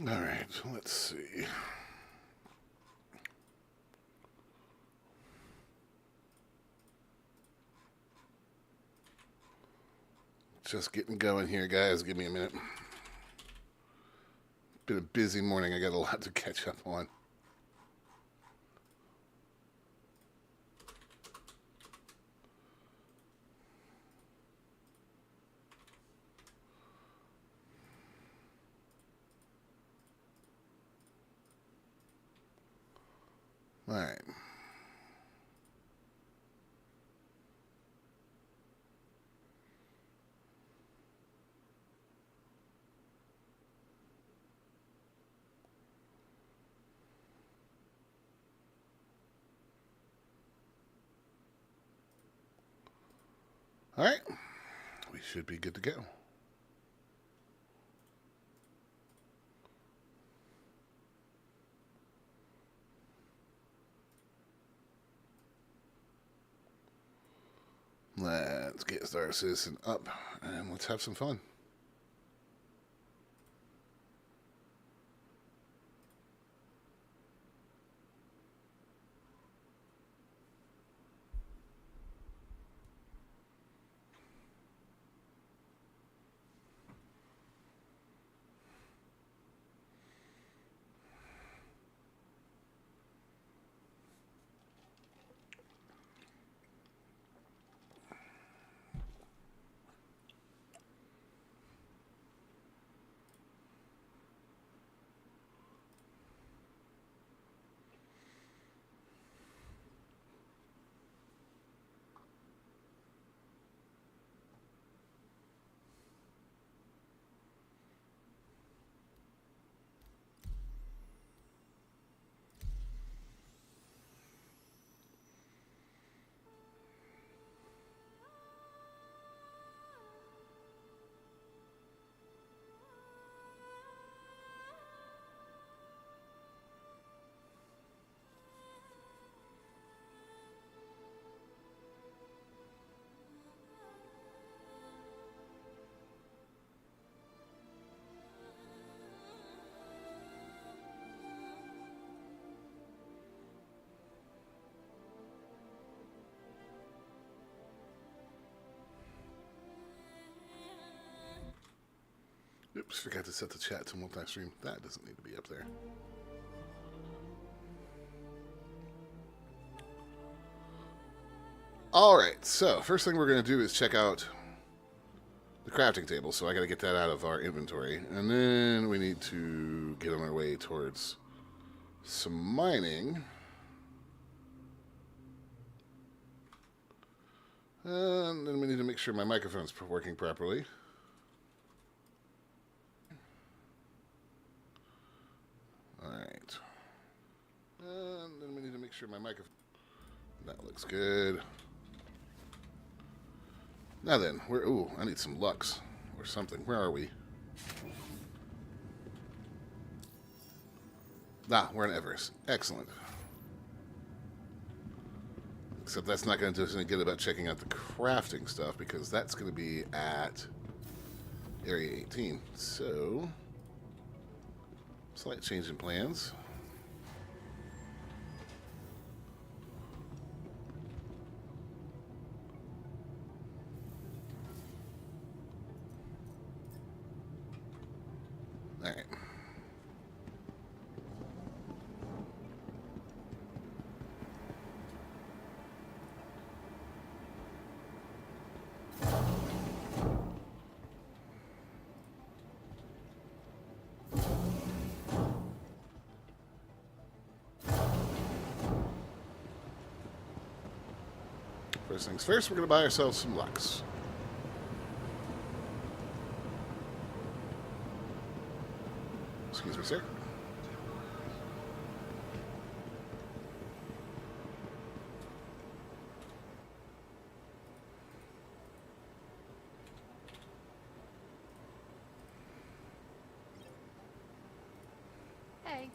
All right, let's see. Just getting going here, guys. Give me a minute. Been a busy morning. I got a lot to catch up on. All right. All right. We should be good to go. Let's get Star Citizen up and let's have some fun. Oops, forgot to set the chat to multi-stream. That doesn't need to be up there. All right, so first thing we're going to do is check out the crafting table. So I got to get that out of our inventory. And then we need to get on our way towards some mining. And then we need to make sure my microphone's working properly. All right. And then we need to make sure my microphone... That looks good. Now then, ooh, I need some Lux or something. Where are we? We're in Everest. Excellent. Except that's not going to do us any good about checking out the crafting stuff because that's going to be at Area 18. So, slight change in plans. All right. First things first, we're going to buy ourselves some Lux. Excuse me, sir. Hey.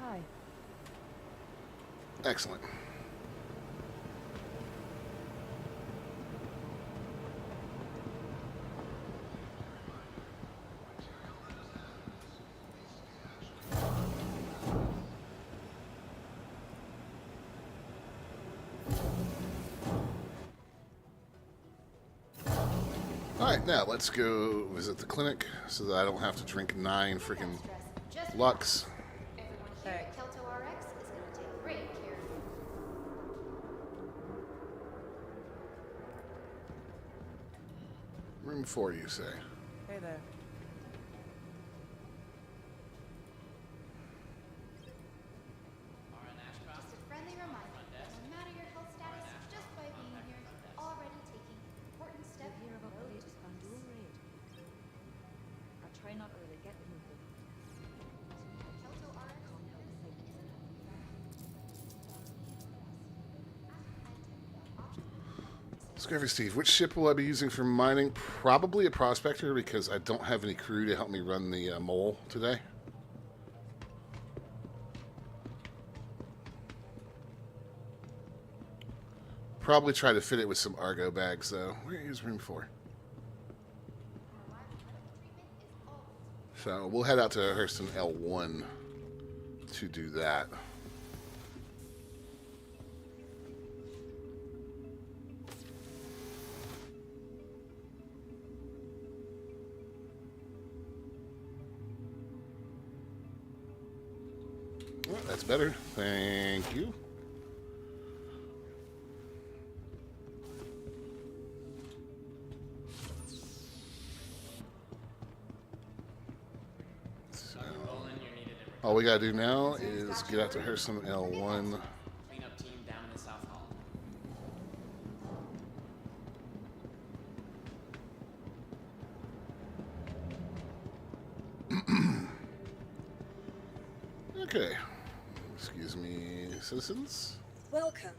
Hi. Alright, now let's go visit the clinic so that I don't have to drink 9 freaking Lux. Everyone here at Kelto RX is going to take great care of you. Room 4, you say? Hey there. Just a friendly reminder, no matter your health status, just by being here, you're already taking an important step in the road to success. I'll try not to really get into it. Kelto RX Discovery Steve, which ship will I be using for mining? Probably a prospector because I don't have any crew to help me run the mole today. Probably try to fit it with some Argo bags though. Where is room 4? So we'll head out to Hurston L1 to do that. Well, that's better. Thank you. So, all we gotta do now is get out to Hurston L1. Cleanup team down in the South Hall. Okay. Excuse me, citizens. Welcome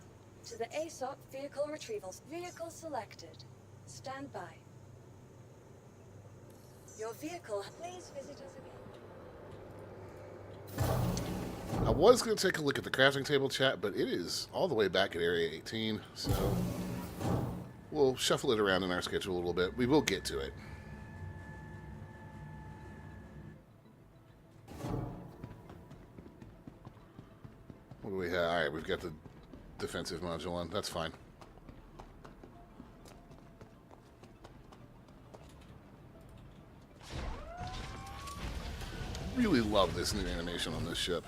to the ASOP Vehicle Retrievals. Vehicle selected. Stand by. Your vehicle. Please visit us again. I was going to take a look at the crafting table chat, but it is all the way back at Area 18, so we'll shuffle it around in our schedule a little bit. We will get to it. What do we have? Alright, we've got the defensive module on. That's fine. Really love this new animation on this ship.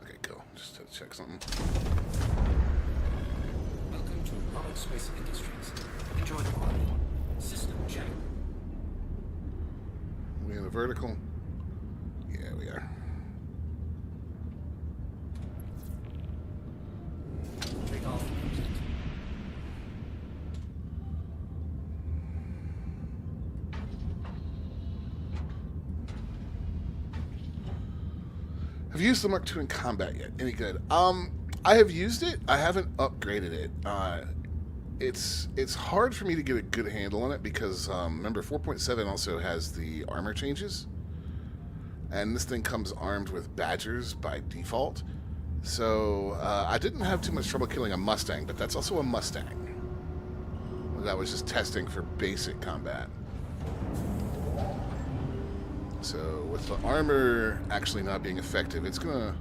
Okay, go. Just had to check something. Welcome to Robotic Space Industries. Enjoy the party. System check. We in a vertical? Yeah, we are. Take off. Have you used the Mark II in combat yet? Any good? I have used it. I haven't upgraded it. It's hard for me to get a good handle on it because remember 4.7 also has the armor changes, and this thing comes armed with Badgers by default. So I didn't have too much trouble killing a Mustang, but that's also a Mustang. That was just testing for basic combat. So with the armor actually not being effective, it's gonna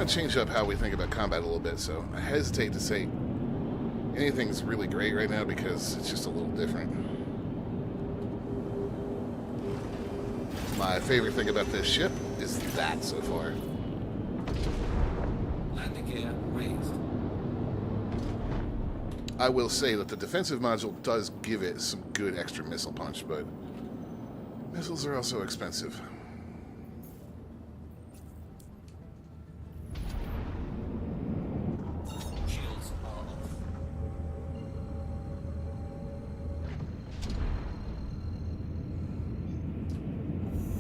change up how we think about combat a little bit. So I hesitate to say anything's really great right now because it's just a little different. My favorite thing about this ship is that so far. Landing gear raised. I will say that the defensive module does give it some good extra missile punch, but missiles are also expensive. Shields are off.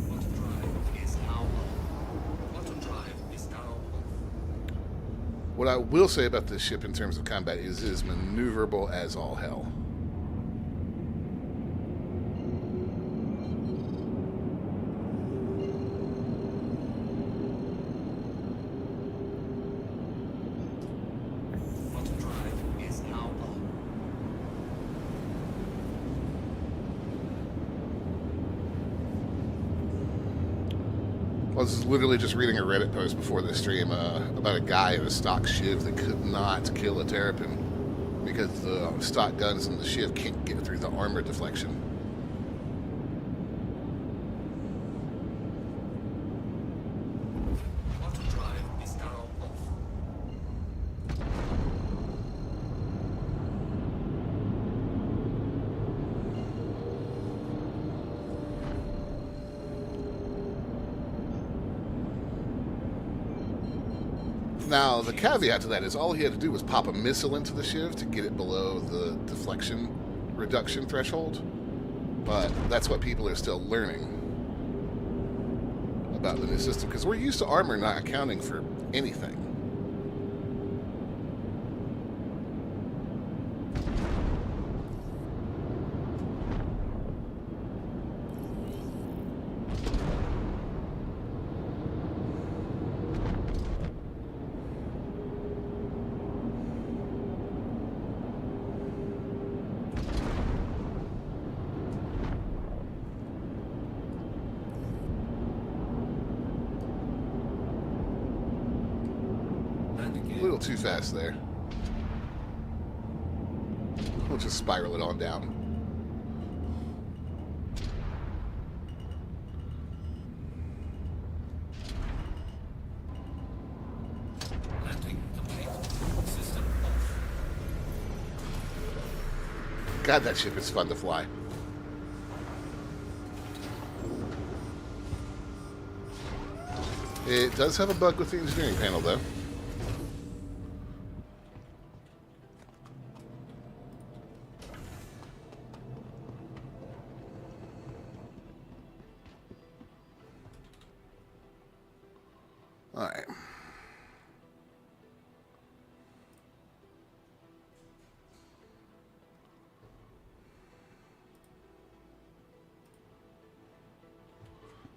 Quantum drive is now on. Quantum drive is now on. What I will say about this ship in terms of combat is it is maneuverable as all hell. Quantum drive is now on. I was literally just reading a Reddit post before this stream about a guy in a stock shiv that could not kill a terrapin because the stock guns in the shiv can't get through the armor deflection. Auto drive is now off. Now, the caveat to that is all he had to do was pop a missile into the shiv to get it below the deflection reduction threshold. But that's what people are still learning about the new system, because we're used to armor not accounting for anything. A little too fast there. We'll just spiral it on down. Landing complete. System off. God, that ship is fun to fly. It does have a bug with the engineering panel, though. All right.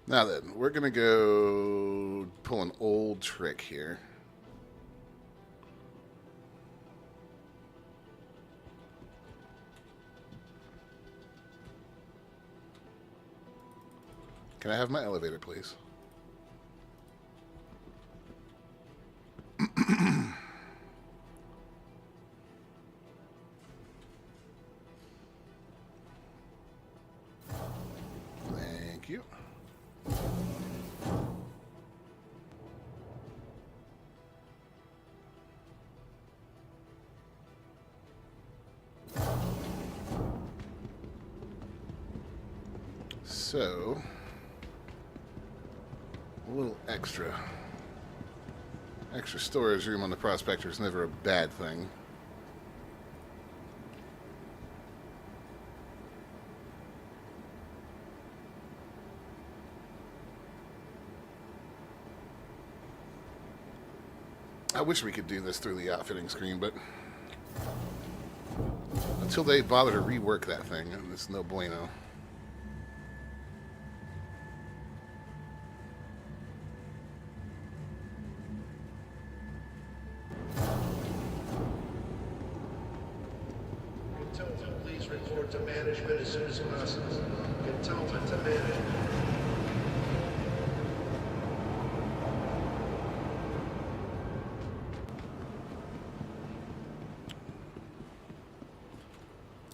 Now then, we're going to go pull an old trick here. Can I have my elevator, please? Thank you. So, a little extra storage room on the Prospector is never a bad thing. I wish we could do this through the outfitting screen, but until they bother to rework that thing, it's no bueno. Cantonment, please report to management as soon as possible. Cantonment to management.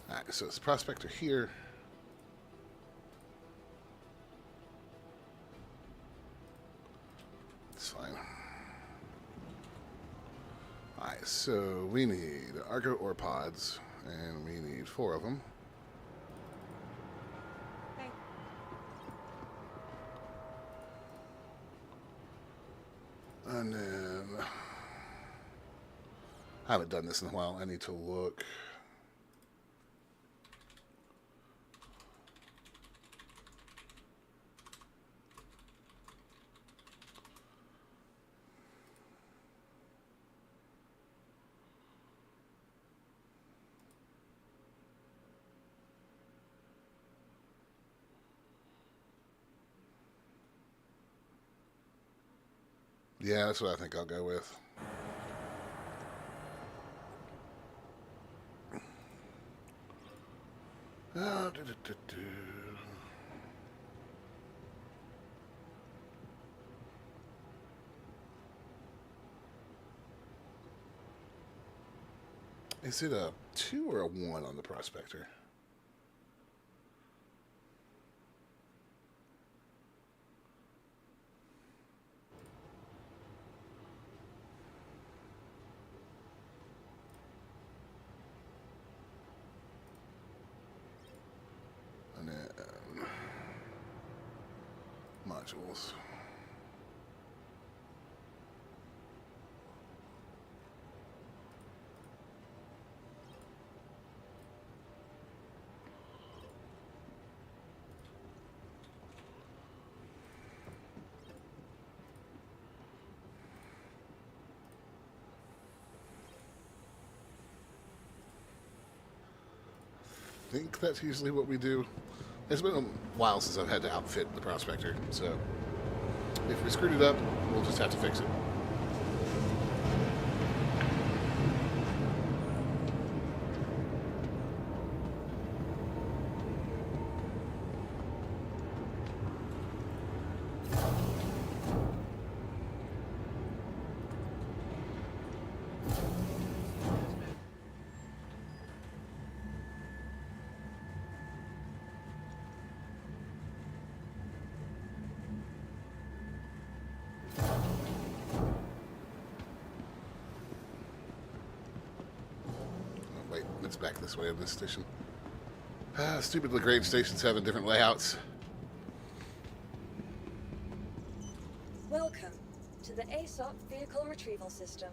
Alright, so it's Prospector here. It's fine. Alright, so we need Argo ore pods, and we need 4 of them. And then I haven't done this in a while. I need to look. Yeah, that's what I think I'll go with. Is it a 2 or a 1 on the prospector? And then modules. I think that's usually what we do. It's been a while since I've had to outfit the prospector, so if we screwed it up, we'll just have to fix it. Wait, it's back this way on this station. Stupid Lagrange stations having different layouts. Welcome to the ASOP Vehicle Retrieval System.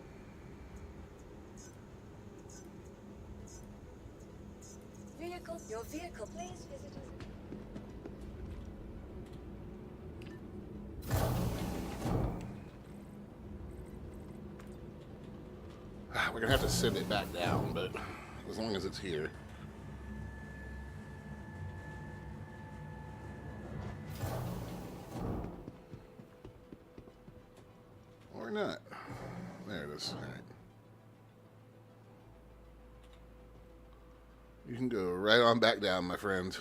Your vehicle, please visit us. We're gonna have to send it back down, but as long as it's here. Or not. There it is. All right. You can go right on back down, my friend.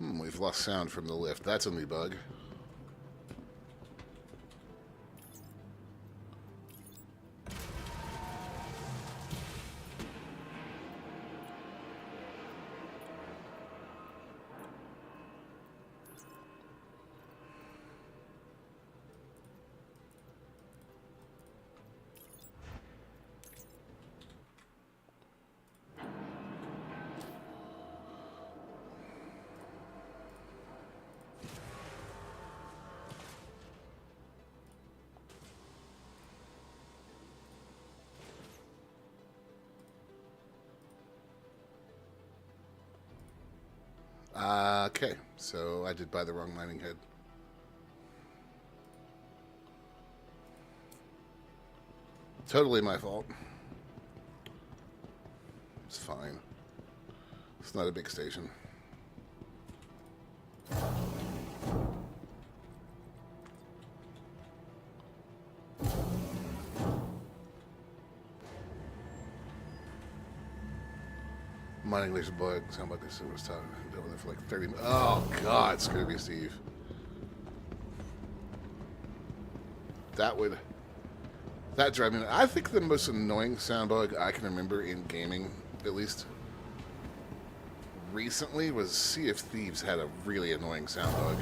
We've lost sound from the lift. That's a new bug. Okay, so I did buy the wrong mining head. Totally my fault. It's fine. It's not a big station. Mining laser bug. Sound like this was talking over there for like 30 minutes. Oh God, it's gonna be Steve. That drive me. I think the most annoying sound bug I can remember in gaming, at least recently, was Sea of Thieves had a really annoying sound bug,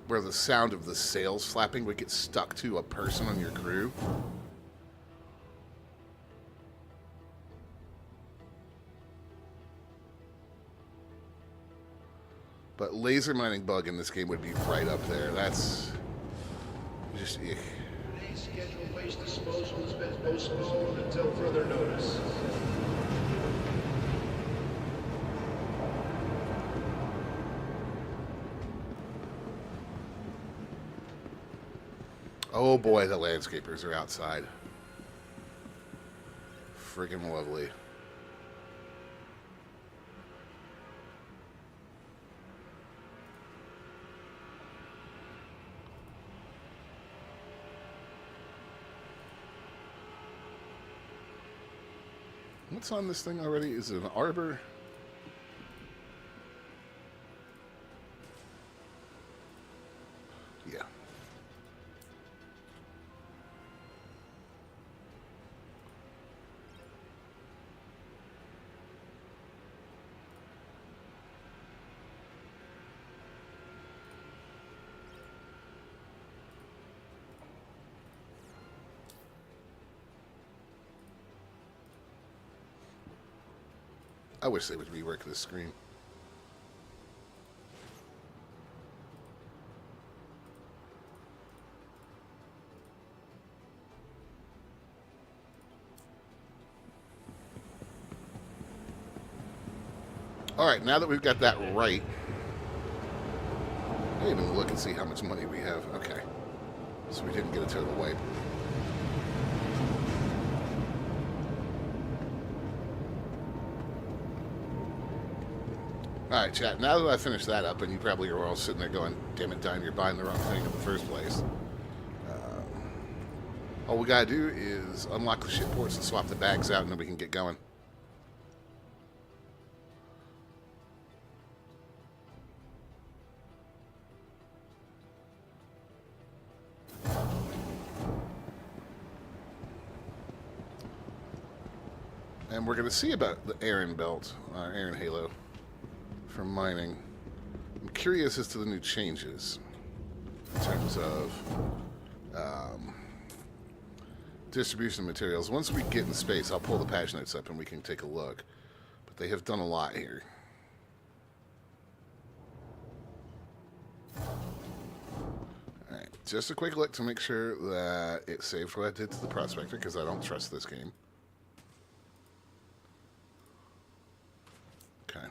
where the sound of the sails flapping would get stuck to a person on your crew. But laser mining bug in this game would be right up there. That's just... Today's scheduled waste disposal has been postponed until further notice. Oh boy, the landscapers are outside. Friggin' lovely. What's on this thing already? Is it an arbor? Yeah. I wish they would rework this screen. Alright, now that we've got that right, I didn't even look and see how much money we have. Okay. So we didn't get a total wipe. Alright, chat, now that I finished that up, and you probably are all sitting there going, damn it, Dime, you're buying the wrong thing in the first place. All we gotta do is unlock the ship ports and swap the bags out, and then we can get going. And we're going to see about the Aaron belt, Aaron Halo, for mining. I'm curious as to the new changes in terms of distribution of materials. Once we get in space, I'll pull the patch notes up and we can take a look. But they have done a lot here. Alright, just a quick look to make sure that it saved what I did to the prospector, because I don't trust this game. Okay.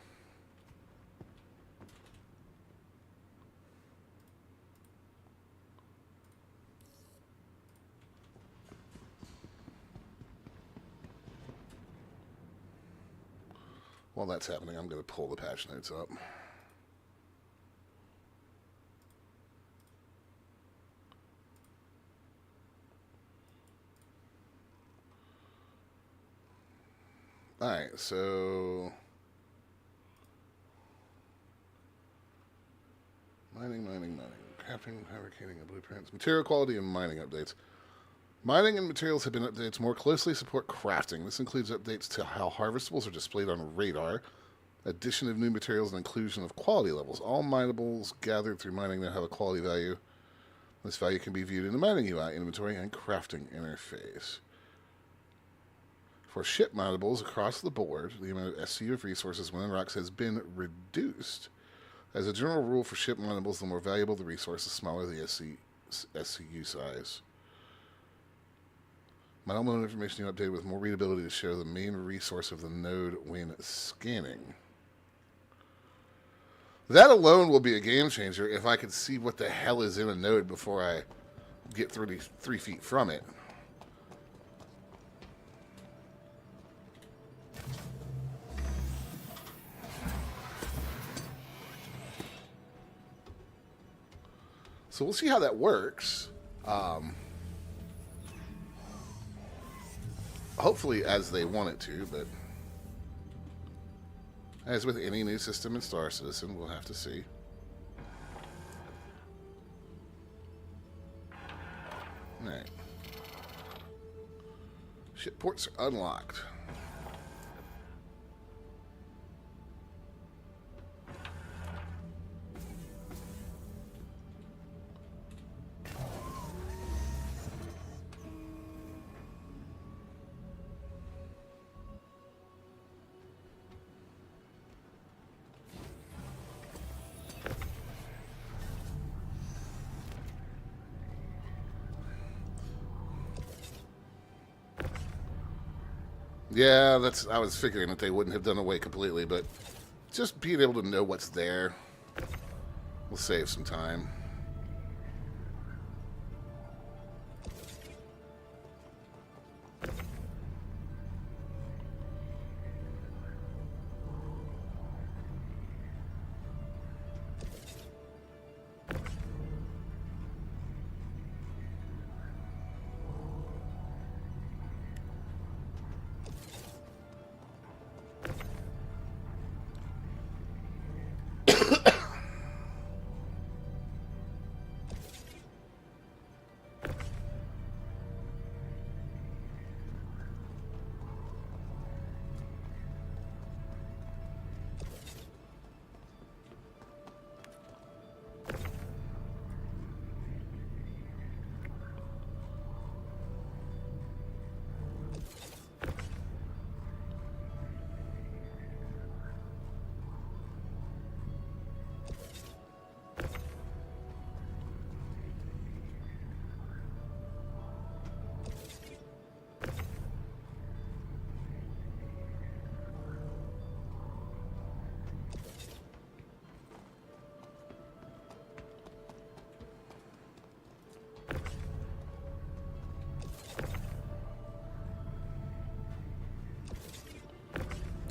While that's happening, I'm going to pull the patch notes up. Alright, so mining. Crafting, fabricating, and blueprints. Material quality and mining updates. Mining and materials have been updated to more closely support crafting. This includes updates to how harvestables are displayed on radar, addition of new materials, and inclusion of quality levels. All minables gathered through mining now have a quality value. This value can be viewed in the mining UI, inventory, and crafting interface. For ship minables across the board, the amount of SCU of resources within rocks has been reduced. As a general rule for ship minables, the more valuable the resource, the smaller the SCU size. Minable node information you updated with more readability to show the main resource of the node when scanning. That alone will be a game changer if I could see what the hell is in a node before I get 3 feet from it. So we'll see how that works. Hopefully as they want it to, but as with any new system in Star Citizen, we'll have to see. Alright. Ship ports are unlocked. Yeah, I was figuring that they wouldn't have done away completely, but just being able to know what's there will save some time.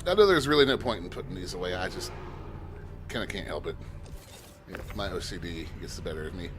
I know there's really no point in putting these away. I just kind of can't help it. My OCD gets the better of me.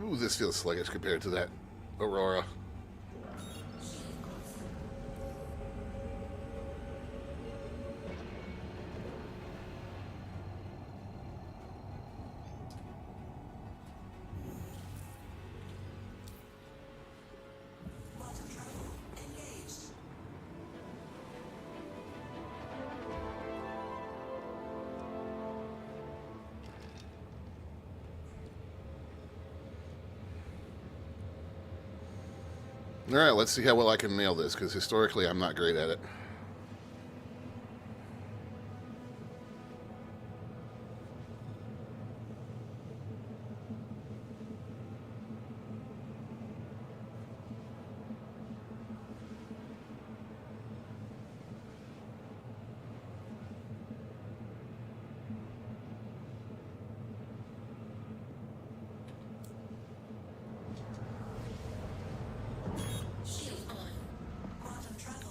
Ooh, this feels sluggish compared to that Aurora. Alright, let's see how well I can nail this, because historically I'm not great at it.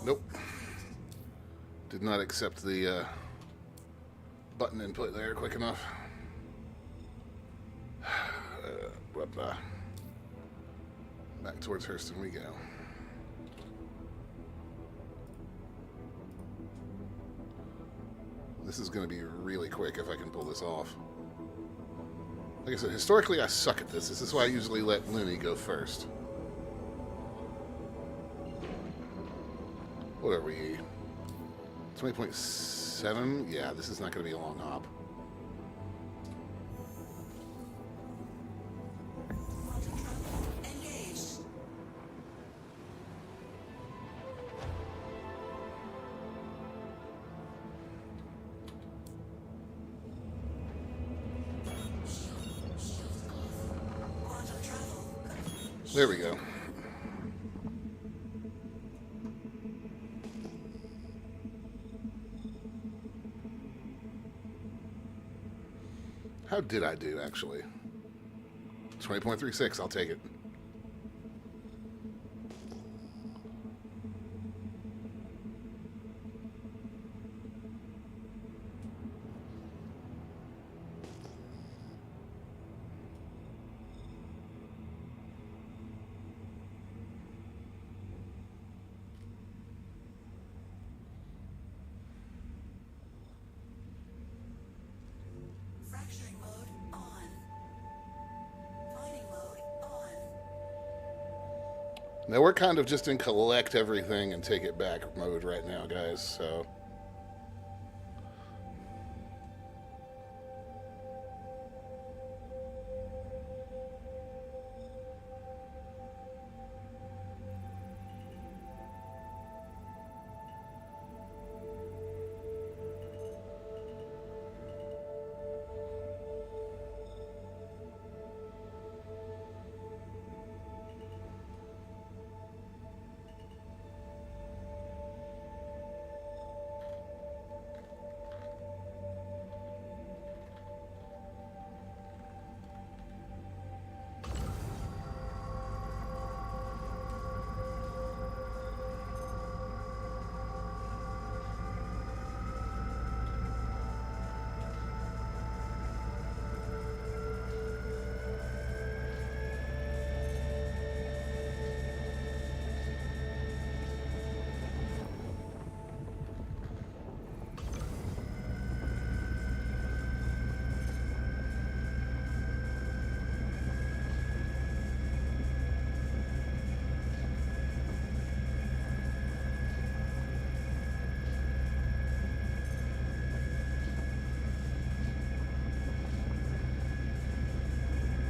Nope. Did not accept the button input there quick enough. Back towards Hurston we go. This is going to be really quick if I can pull this off. Like I said, historically I suck at this. This is why I usually let Looney go first. What are we? 20.7? Yeah, this is not going to be a long hop. There we go. How did I do, actually? 20.36, I'll take it. Now we're kind of just in collect everything and take it back mode right now, guys, so...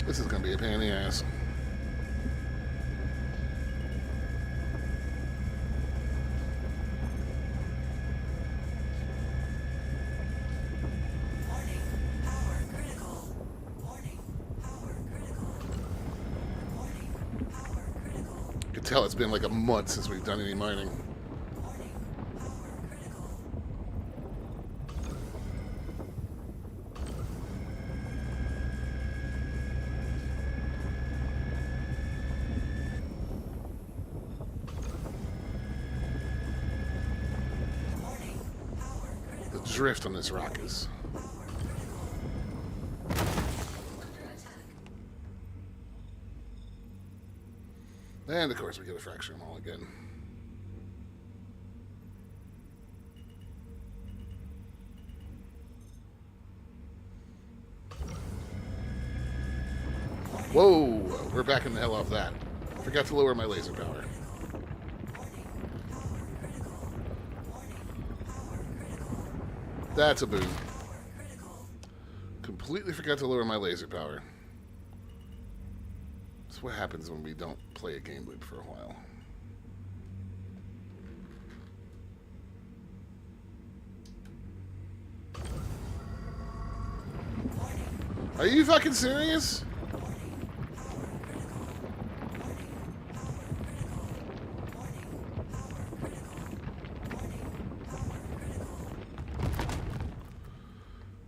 This is going to be a pain in the ass. Warning, power critical. Warning, power critical. Warning, power critical. You can tell it's been like a month since we've done any mining. Warning, power critical. Warning, power critical. The drift on this rock is... Power critical. Under attack. And, of course, we get a fracture them all again. Whoa! We're backing the hell off that. Forgot to lower my laser power. That's a boon. Completely forgot to lower my laser power. That's what happens when we don't play a game loop for a while. Are you fucking serious?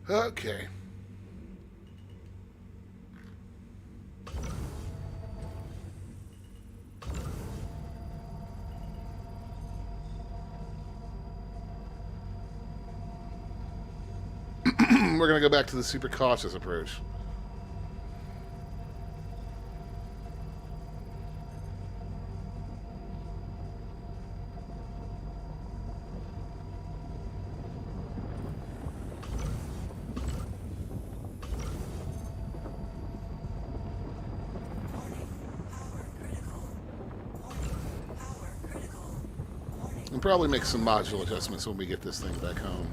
Okay. We're going to go back to the super cautious approach. And probably make some module adjustments when we get this thing back home.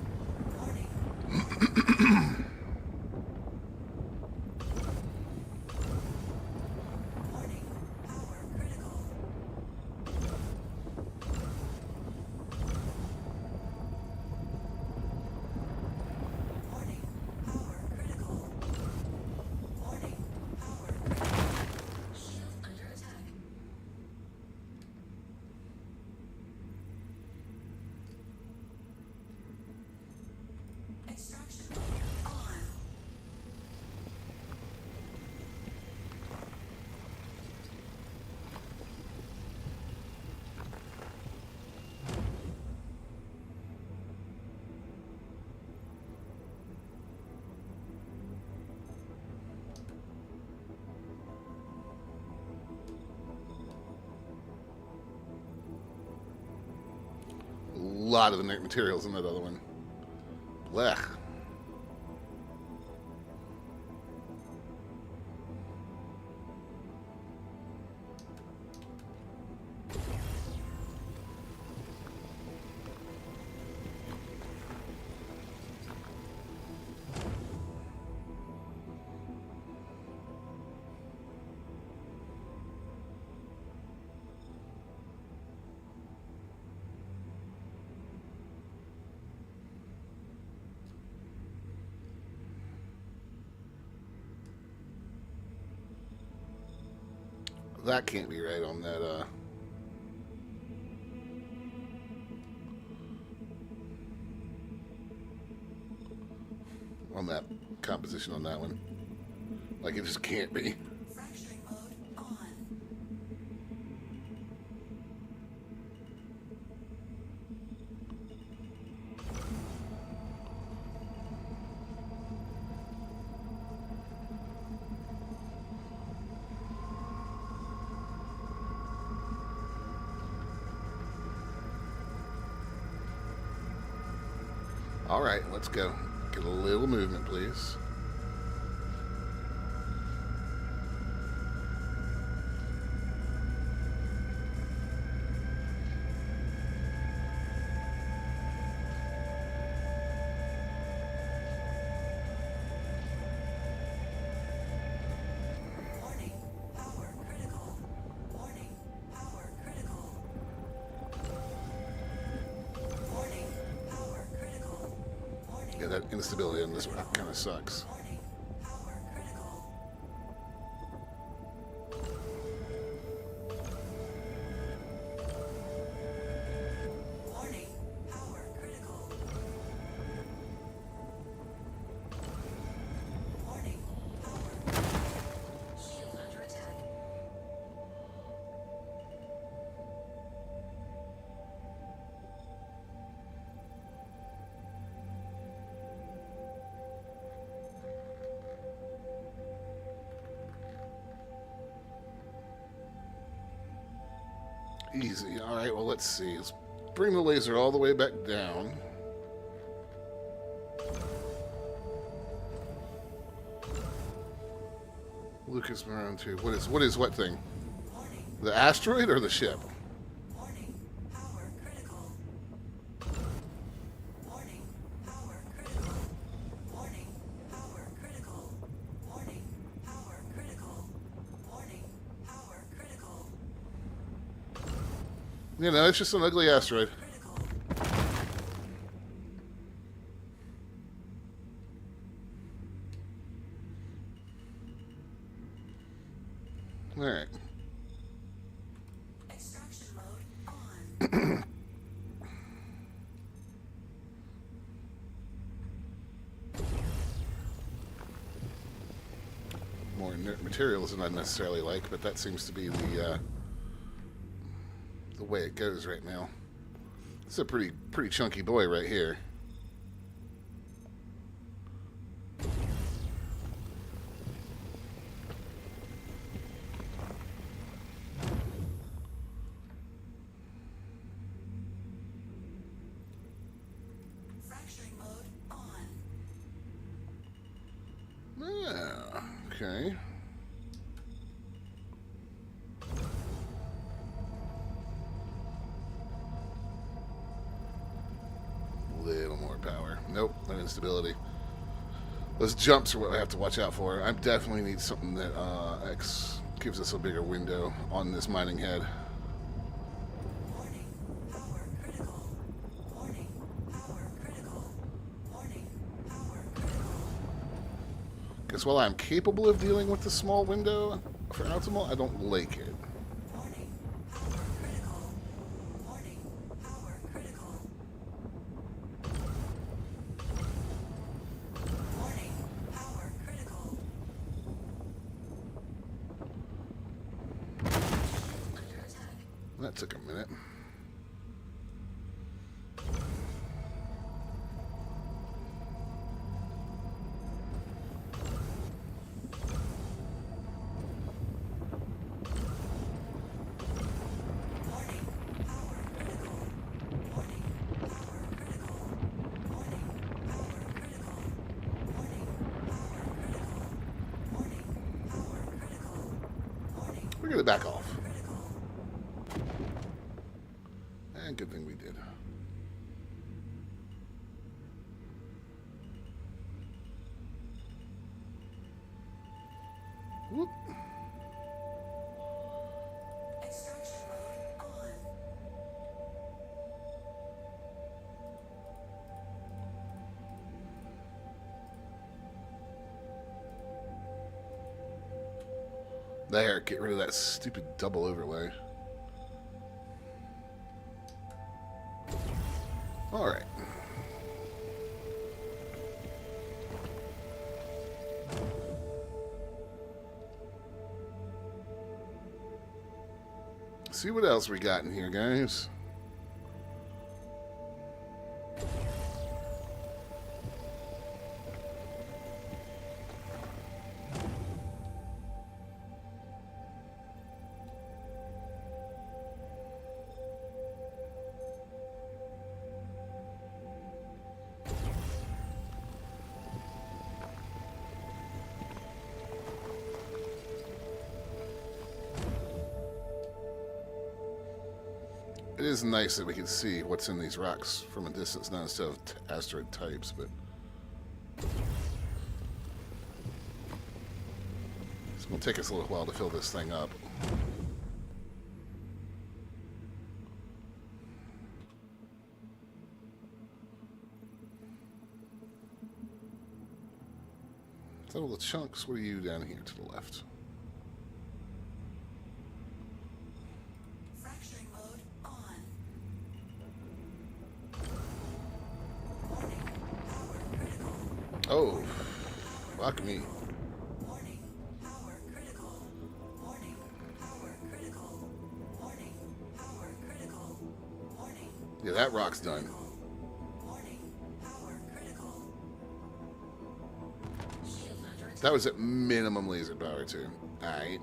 A lot of the materials in that other one. Blech. That can't be right on that, on that composition on that one. Like, it just can't be. Fracturing mode on. All right, let's go. Get a little movement, please. Yeah, that instability on this map kind of sucks. Warning. Power critical. Warning. Power critical. Warning. Power. Shield under attack. Easy. All right, well, let's see. Let's bring the laser all the way back down. Lucas Maroon 2. What is what thing? Warning. The asteroid or the ship? Warning. Power critical. Warning. Power critical. Warning. Power critical. Warning. Power critical. Warning. Power critical. You know, it's just an ugly asteroid. Critical. All right. Extraction mode on. More inert materials than I necessarily like, but that seems to be the way it goes right now. It's a pretty chunky boy right here. Fracturing mode on. Yeah, okay. Little more power. Nope, no instability. Those jumps are what I have to watch out for. I definitely need something that gives us a bigger window on this mining head. Warning. Power critical. Warning. Power critical. Warning. Power critical. Because while I'm capable of dealing with the small window for optimal, I don't like it. Warning. Power critical. Warning. Power critical. Warning. Power critical. Under attack. That took a minute. Warning. Power critical. Warning. Power critical. Warning. Power critical. Warning. Power critical. Warning. Power critical. Warning. We're gonna back off. Critical. And good thing we did. Whoop. Extraction mode on. There, get rid of that stupid double overlay. Alright. See what else we got in here, guys. It is nice that we can see what's in these rocks from a distance, not instead of asteroid types, but it's going to take us a little while to fill this thing up. Settle the chunks. What are you down here to the left? Fracturing mode on. Warning. Power critical. Oh, fuck me. Warning. Power critical. Warning. Power critical. Warning. Power critical. Warning. Yeah, that rock's done. Warning. Power critical. Shield under attack. That was at minimum laser power too. Alright.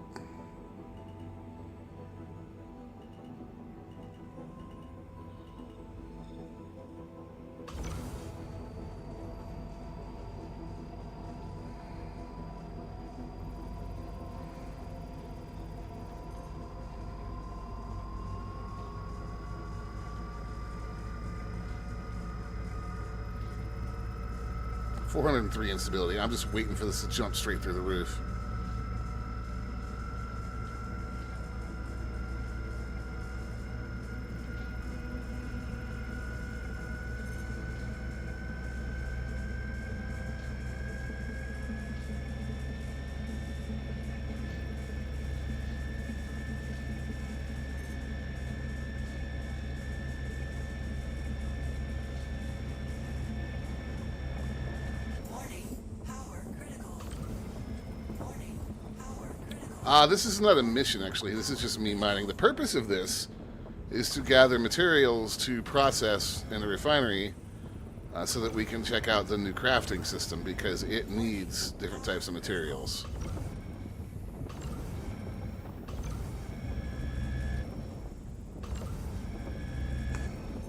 .403 instability. I'm just waiting for this to jump straight through the roof. Warning. Power critical. Warning. Power critical. This is not a mission, actually. This is just me mining. The purpose of this is to gather materials to process in the refinery so that we can check out the new crafting system, because it needs different types of materials.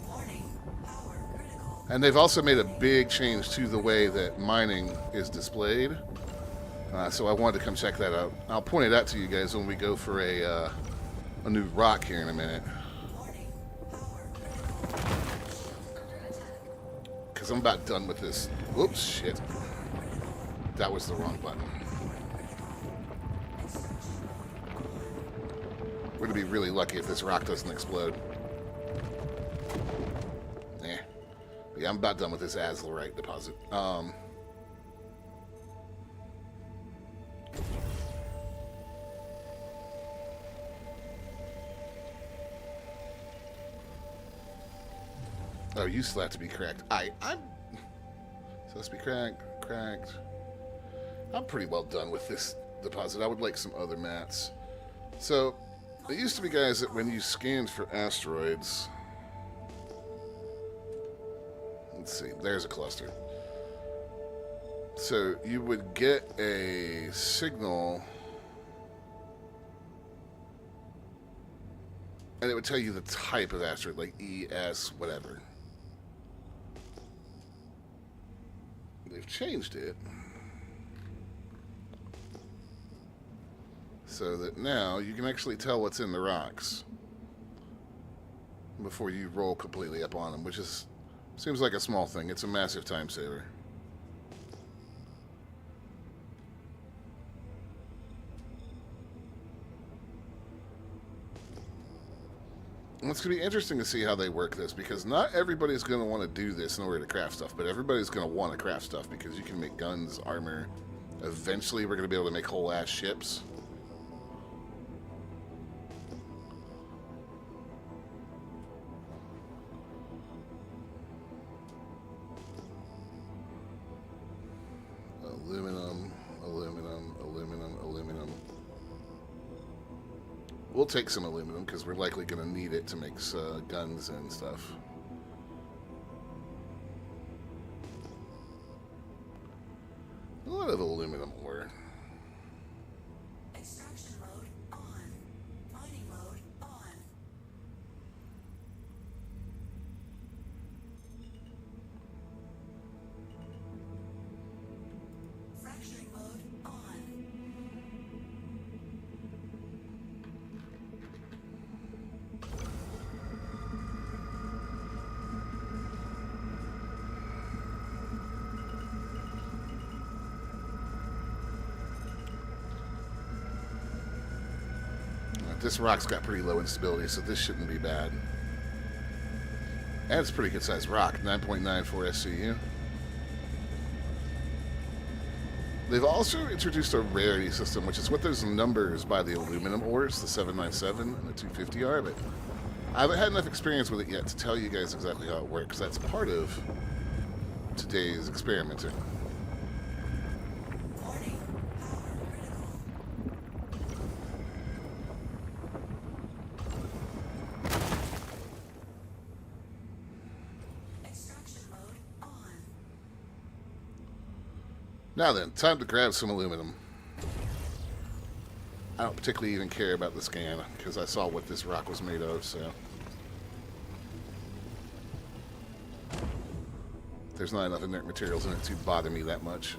Warning. Power critical. And they've also made a big change to the way that mining is displayed. So I wanted to come check that out. I'll point it out to you guys when we go for a new rock here in a minute. Warning. Power critical. Under attack. Because I'm about done with this. Whoops, shit. That was the wrong button. We're going to be really lucky if this rock doesn't explode. Eh. Yeah, I'm about done with this azlerite deposit. Oh, you still have to be cracked. I'm... So let's be cracked. I'm pretty well done with this deposit. I would like some other mats. So, it used to be, guys, that when you scanned for asteroids... Let's see, there's a cluster. So, you would get a signal... And it would tell you the type of asteroid, like ES, whatever. They've changed it so that now you can actually tell what's in the rocks before you roll completely up on them, which is seems like a small thing. It's a massive time saver. And it's going to be interesting to see how they work this, because not everybody's going to want to do this in order to craft stuff, but everybody's going to want to craft stuff because you can make guns, armor. Eventually, we're going to be able to make whole-ass ships. Aluminum, aluminum, aluminum, aluminum. We'll take some aluminum because we're likely going to need it to make guns and stuff. A lot of aluminum ore. Extraction mode on. Mining mode on. Fracturing mode on. This rock's got pretty low instability, so this shouldn't be bad. And it's a pretty good sized rock, 9.94 SCU. They've also introduced a rarity system, which is what those numbers by the aluminum ores, the 797 and the 250 are, but I haven't had enough experience with it yet to tell you guys exactly how it works. That's part of today's experimenting. Warning. Power critical. Extraction mode on. Now then, time to grab some aluminum. I don't particularly even care about the scan, because I saw what this rock was made of, so... There's not enough inert materials in it to bother me that much.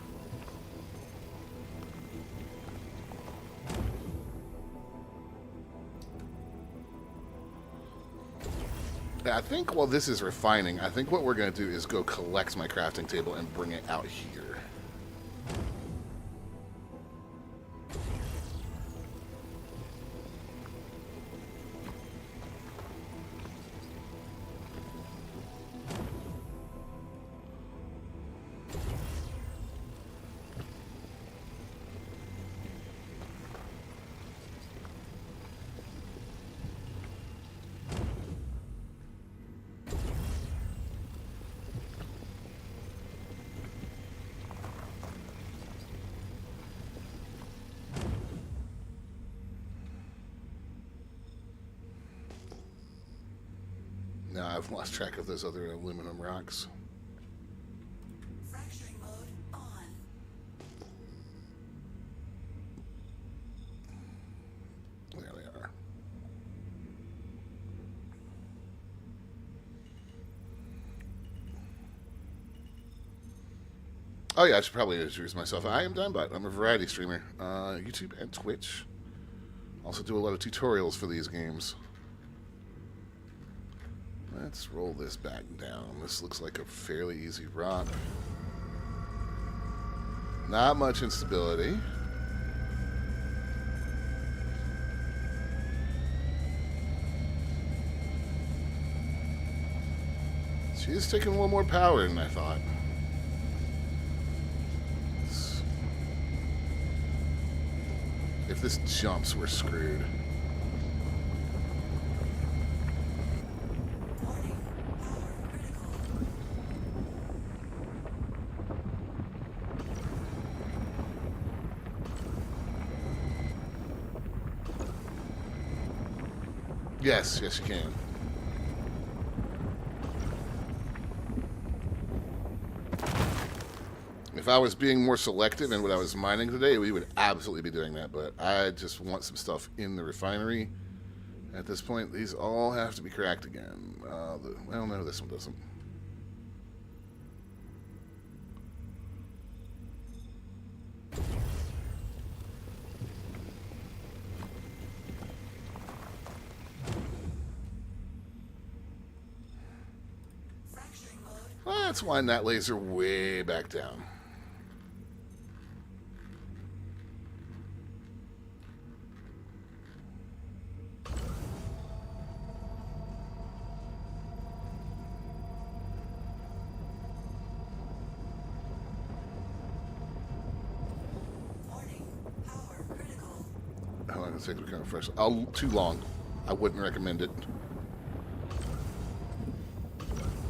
I think while this is refining, I think what we're going to do is go collect my crafting table and bring it out here. Now I've lost track of those other aluminum rocks. Fracturing mode on. There they are. Oh yeah, I should probably introduce myself. I am Dimebot. I'm a variety streamer. YouTube and Twitch. Also do a lot of tutorials for these games. Let's roll this back down. This looks like a fairly easy rock. Not much instability. She is taking a little more power than I thought. If this jumps, we're screwed. Warning. Power critical. Yes, yes you can. If I was being more selective in what I was mining today, we would absolutely be doing that, but I just want some stuff in the refinery. At this point, these all have to be cracked again. Well, no, this one doesn't. Fracturing mode. Let's wind that laser way back down. Warning. Power critical. How long does it take to become fresh? Oh, too long. I wouldn't recommend it.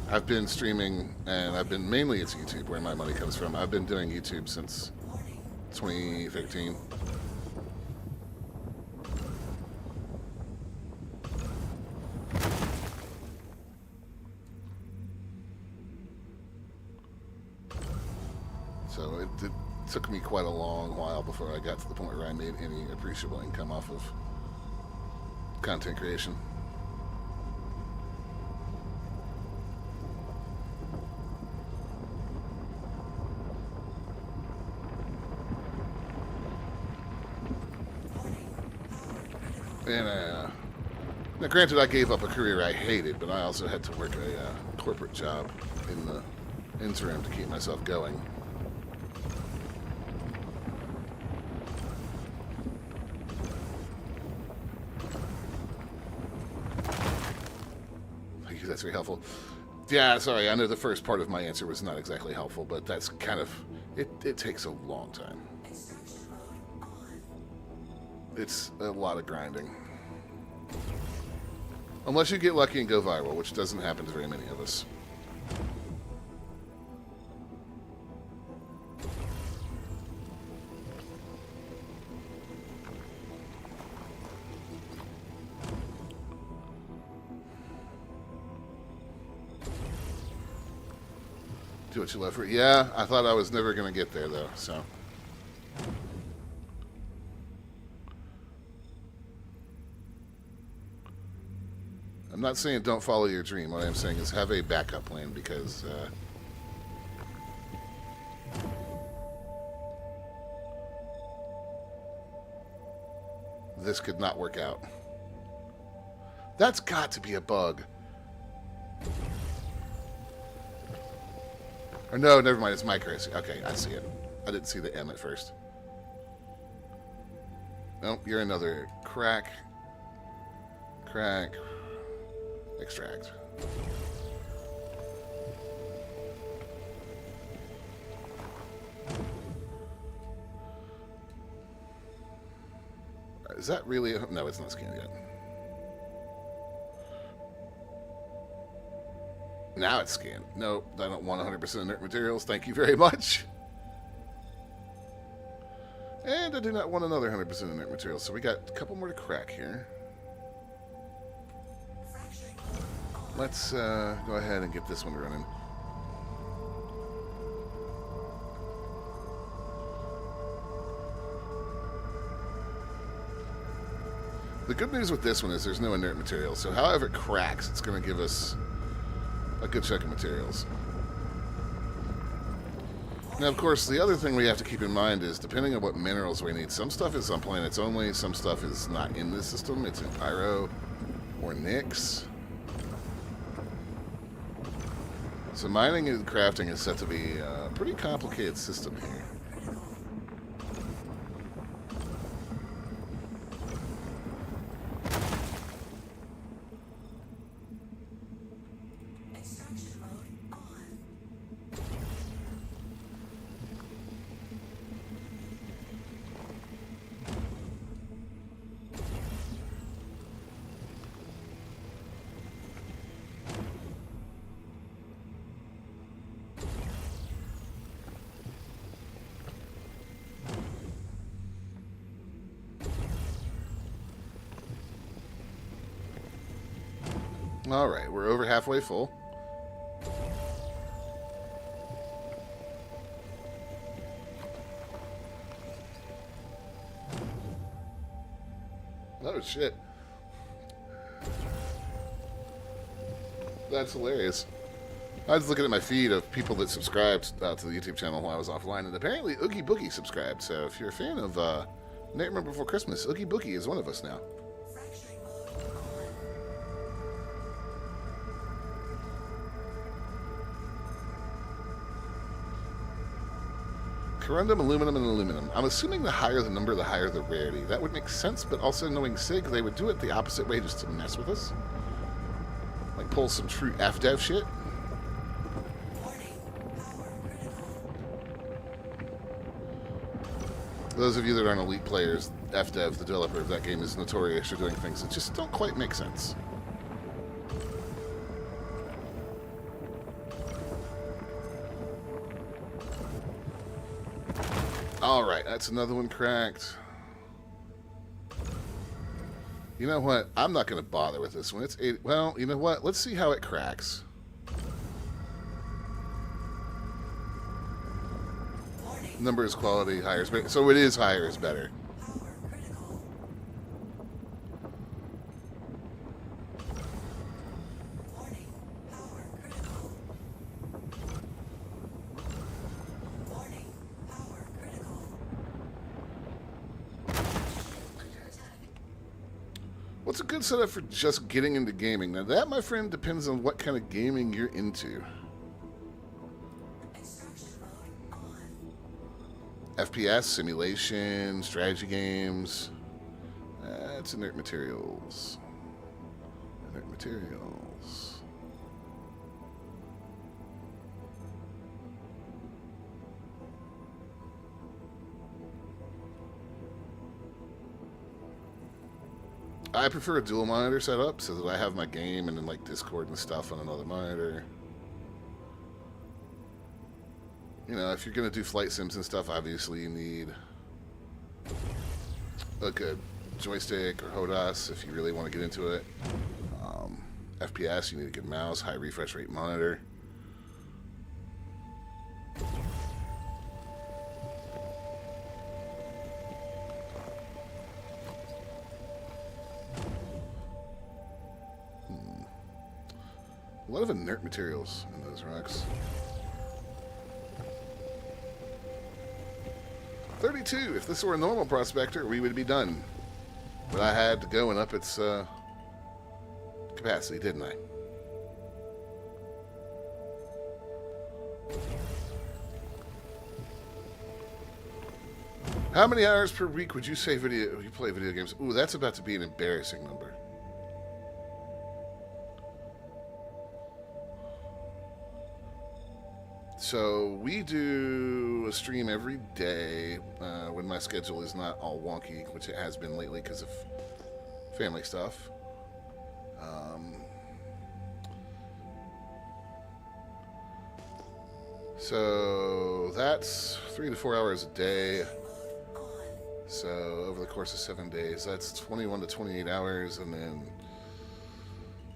I've been streaming, and I've been mainly it's YouTube where my money comes from. I've been doing YouTube since 2013. So it took me quite a long while before I got to the point where I made any appreciable income off of content creation. And now, granted, I gave up a career I hated, but I also had to work a corporate job in the interim to keep myself going. Thank you, that's very helpful. Yeah, sorry, I know the first part of my answer was not exactly helpful, but that's kind of... It takes a long time. Extraction mode on. It's a lot of grinding. Unless you get lucky and go viral, which doesn't happen to very many of us. Do what you love for it. Yeah, I thought I was never going to get there, though, so... I'm not saying don't follow your dream. What I'm saying is have a backup plan, because this could not work out. That's got to be a bug. Or no, never mind. It's my accuracy. Okay, I see it. I didn't see the M at first. Nope, you're another crack. Crack. Extract. Is that really... No, it's not scanned yet. Now it's scanned. Nope, I don't want 100% inert materials. Thank you very much. And I do not want another 100% inert materials. So we got a couple more to crack here. Let's go ahead and get this one running. The good news with this one is there's no inert material, so however it cracks, it's going to give us a good chunk of materials. Now, of course, the other thing we have to keep in mind is depending on what minerals we need, some stuff is on planets only, some stuff is not in this system. It's in Pyro or Nyx. So mining and crafting is set to be a pretty complicated system here. Extraction mode on. All right, we're over halfway full. Oh, shit. That's hilarious. I was looking at my feed of people that subscribed to the YouTube channel while I was offline, and apparently Oogie Boogie subscribed. So if you're a fan of Nightmare Before Christmas, Oogie Boogie is one of us now. Fracturing mode on. Corundum, aluminum, and aluminum. I'm assuming the higher the number, the higher the rarity. That would make sense, but also knowing SIG, they would do it the opposite way just to mess with us. Like pull some true FDev shit. Warning. Power critical. Those of you that aren't elite players, FDev, the developer of that game, is notorious for doing things that just don't quite make sense. Alright, that's another one cracked. You know what? I'm not going to bother with this one. It's 8. Well, you know what? Let's see how it cracks. Warning. Number is quality, higher is better. So it is higher is better. Power critical. Warning. Power critical. Warning. Power critical. Under attack. What's a good setup for just getting into gaming? Now that, my friend, depends on what kind of gaming you're into. Extraction mode on. FPS, simulation, strategy games. That's inert materials. Inert materials. I prefer a dual monitor setup so that I have my game and then like Discord and stuff on another monitor. You know, if you're going to do flight sims and stuff, obviously you need a good joystick or HOTAS if you really want to get into it. FPS, you need a good mouse, high refresh rate monitor. A lot of inert materials in those rocks. 32. If this were a normal prospector, we would be done. But I had to go and up its capacity, didn't I? How many hours per week would you say you play video games? Ooh, that's about to be an embarrassing number. So we do a stream every day when my schedule is not all wonky, which it has been lately because of family stuff. So that's 3 to 4 hours a day. So over the course of 7 days, that's 21 to 28 hours, and then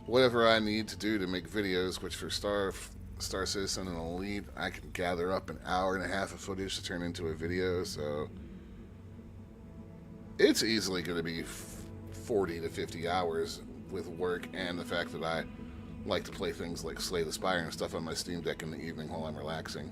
whatever I need to do to make videos, which for Star Citizen and Elite, I can gather up an hour and a half of footage to turn into a video, so it's easily going to be 40 to 50 hours with work and the fact that I like to play things like Slay the Spire and stuff on my Steam Deck in the evening while I'm relaxing.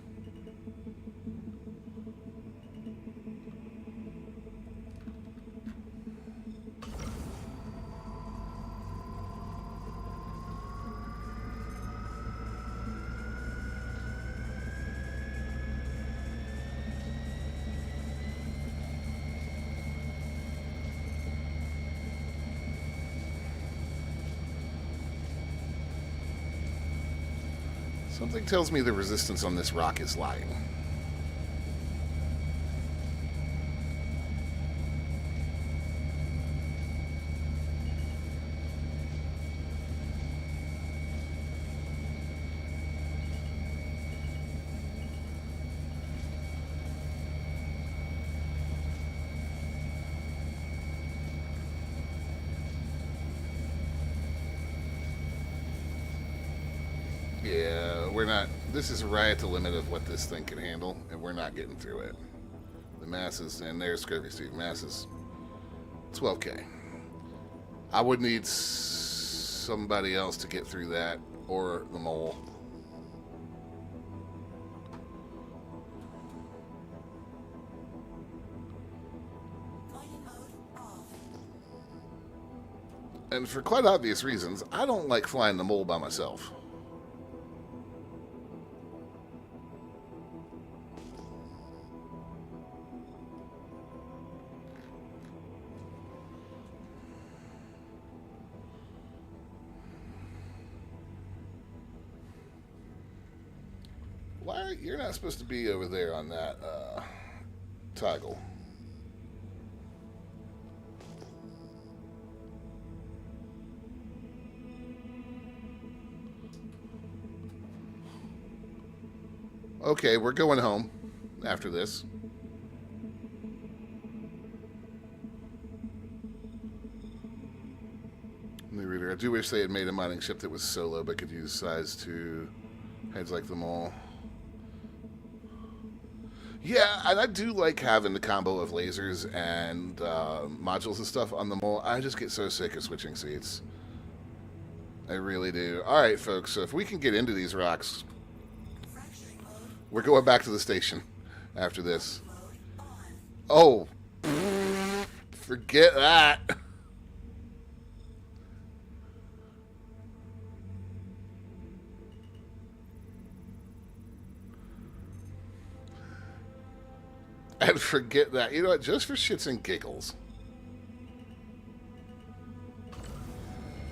Something tells me the resistance on this rock is lying. Yeah, we're not. This is right at the limit of what this thing can handle, and we're not getting through it. The mass is, and there's Scurvy Steve. Mass is 12K. I would need somebody else to get through that, or the mole. And for quite obvious reasons, I don't like flying the mole by myself. Why? You're not supposed to be over there on that toggle. Okay, we're going home after this. New reader. I do wish they had made a mining ship that was solo but could use size 2 heads like the mole. Yeah, and I do like having the combo of lasers and modules and stuff on the mole. I just get so sick of switching seats. I really do. Alright, folks, so if we can get into these rocks, we're going back to the station after this. Oh, forget that. And forget that. You know what? Just for shits and giggles.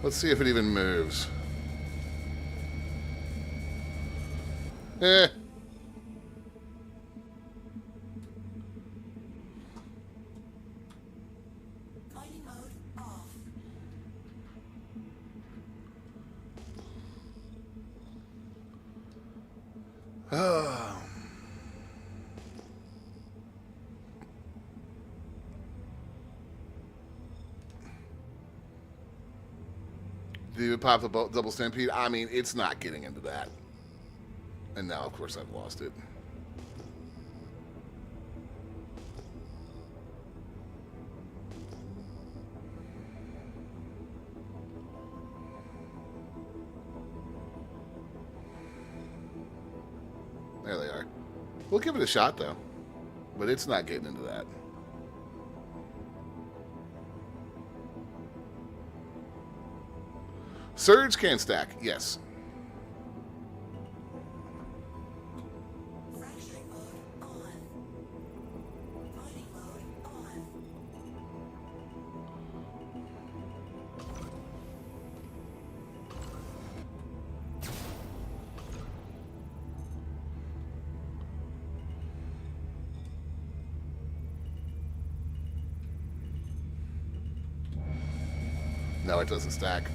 Let's see if it even moves. Eh. Mining mode off. Do it pop the double stampede? I mean, it's not getting into that. And now, of course, I've lost it. There they are. We'll give it a shot, though. But it's not getting into that. Surge can stack, yes. Fracturing mode on. Mining mode on. No, it doesn't stack.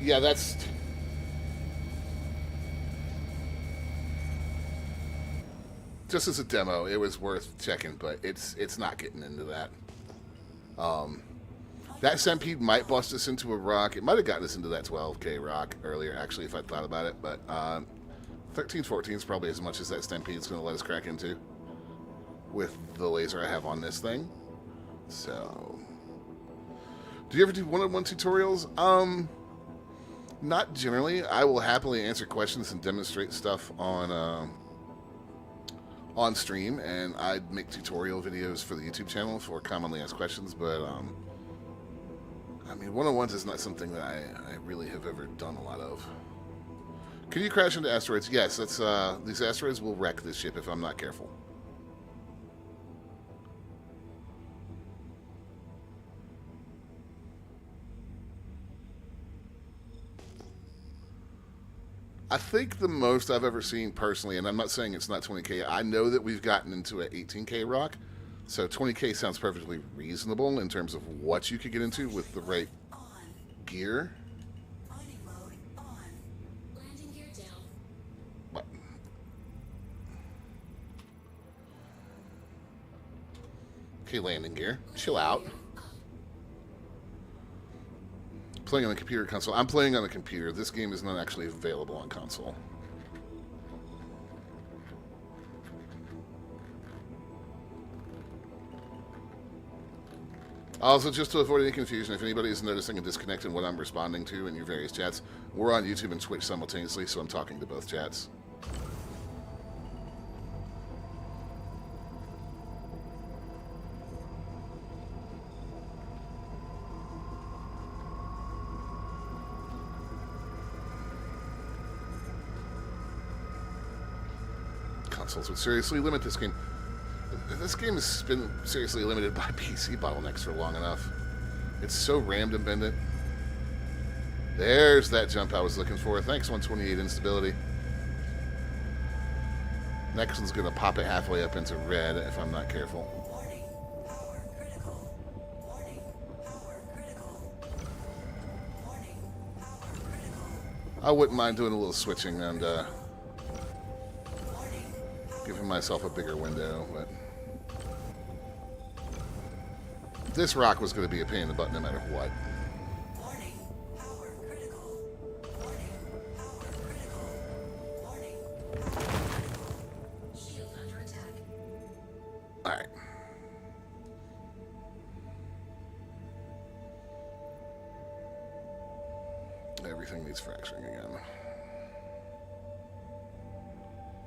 Yeah, that's... Just as a demo, it was worth checking, but it's not getting into that. That centipede might bust us into a rock. It might have gotten us into that 12K rock earlier, actually, if I thought about it. But 13, 14 is probably as much as that centipede is going to let us crack into with the laser I have on this thing. So, do you ever do one-on-one tutorials? Not generally. I will happily answer questions and demonstrate stuff on stream, and I'd make tutorial videos for the YouTube channel for commonly asked questions, but I mean, one-on-ones is not something that I really have ever done a lot of. Can you crash into asteroids? Yes, that's these asteroids will wreck this ship if I'm not careful. I think the most I've ever seen personally, and I'm not saying it's not 20K, I know that we've gotten into an 18K rock, so 20K sounds perfectly reasonable in terms of what you could get into with the right gear. Mining mode on. Landing gear down. But, okay, landing gear. Chill out. Playing on the computer console. I'm playing on the computer. This game is not actually available on console. Also, just to avoid any confusion, if anybody is noticing a disconnect in what I'm responding to in your various chats, we're on YouTube and Twitch simultaneously, so I'm talking to both chats. Consoles would seriously limit this game. This game has been seriously limited by PC bottlenecks for long enough. It's so RAM dependent. There's that jump I was looking for. Thanks, 128 instability. Next one's going to pop it halfway up into red if I'm not careful. Warning. Power critical. Warning. Power critical. Warning. Power critical. I wouldn't mind doing a little switching and Warning. giving myself a bigger window, but this rock was going to be a pain in the butt no matter what. Warning. Power critical. Warning. Power critical. Warning. Shield under attack. Alright. Everything needs fracturing again.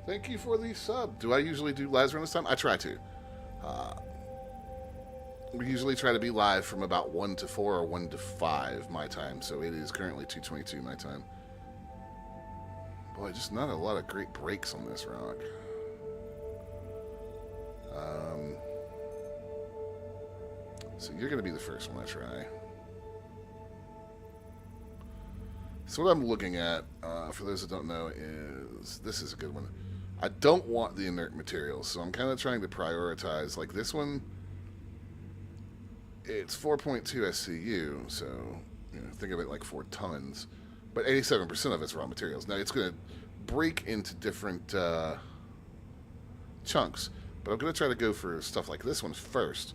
Thank you for the sub. Do I usually do lives around this time? I try to. We usually try to be live from about 1 to 4 or 1 to 5 my time, so it is currently 2:22 my time. Boy, just not a lot of great breaks on this rock. So you're going to be the first one I try. So what I'm looking at, for those that don't know, is this is a good one. I don't want the inert materials, so I'm kind of trying to prioritize. Like this one, it's 4.2 SCU, so think of it like 4 tons, but 87% of it's raw materials. Now it's going to break into different chunks, but I'm going to try to go for stuff like this one first,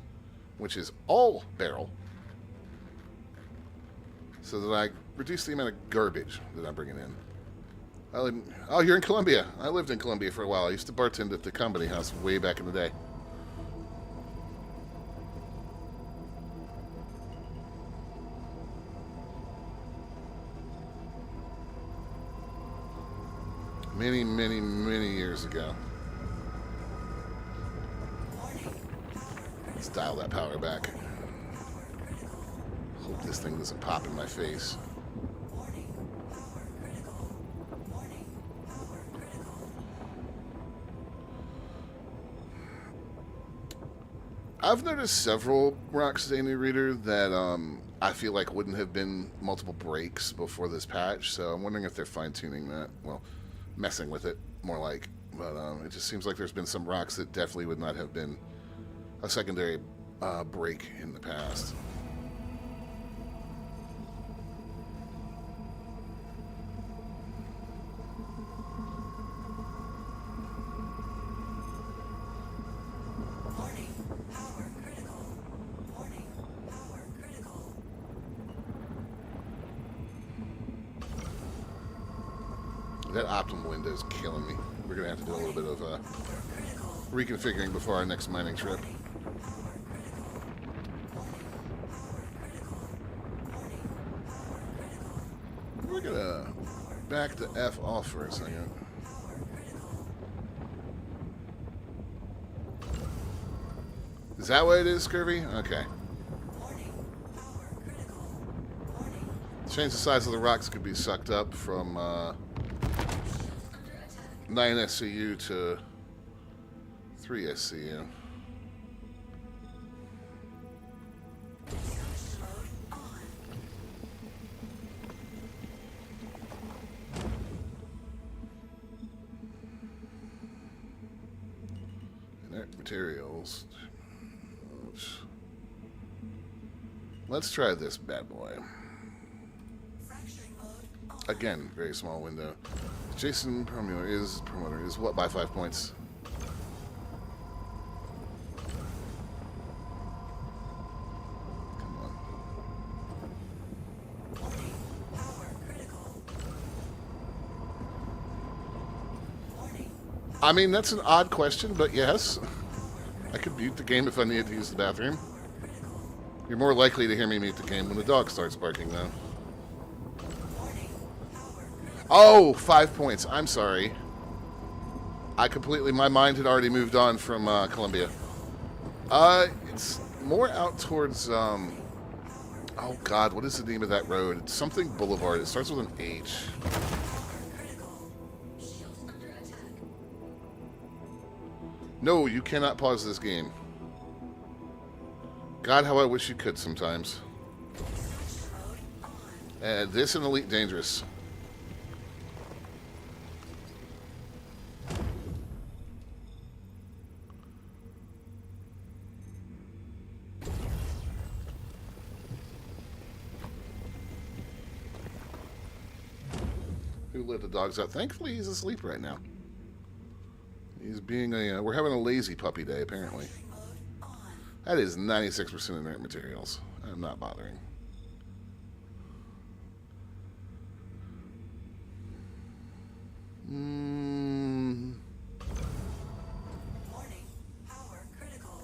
which is all barrel, so that I reduce the amount of garbage that I'm bringing in. Oh, you're in Colombia. I lived in Colombia for a while. I used to bartend at the Company House way back in the day. Many, many, many years ago. Let's dial that power back. Hope this thing doesn't pop in my face. I've noticed several Rocksteady New Reader that I feel like wouldn't have been multiple breaks before this patch, so I'm wondering if they're fine-tuning that. Well, messing with it, more like. But it just seems like there's been some rocks that definitely would not have been a secondary break in the past. That optimal window is killing me. We're going to have to do a little bit of reconfiguring before our next mining trip. We're going to back the F off for a second. Is that what it is, Scurvy? Okay. Change the size of the rocks could be sucked up from 9 SCU to 3 SCU. Inert materials. Oops. Let's try this bad boy. Again, very small window. Jason promoter is what by 5 points? Come on. I mean, that's an odd question, but yes. I could mute the game if I needed to use the bathroom. You're more likely to hear me mute the game when the dog starts barking, though. Oh, 5 points. I'm sorry. My mind had already moved on from Columbia. It's more out towards, oh God, what is the name of that road? It's something Boulevard. It starts with an H. No, you cannot pause this game. God, how I wish you could sometimes. This and Elite Dangerous. Who let the dogs out? Thankfully, he's asleep right now. He's being a... we're having a lazy puppy day, apparently. That is 96% inert materials. I'm not bothering. Warning, power critical.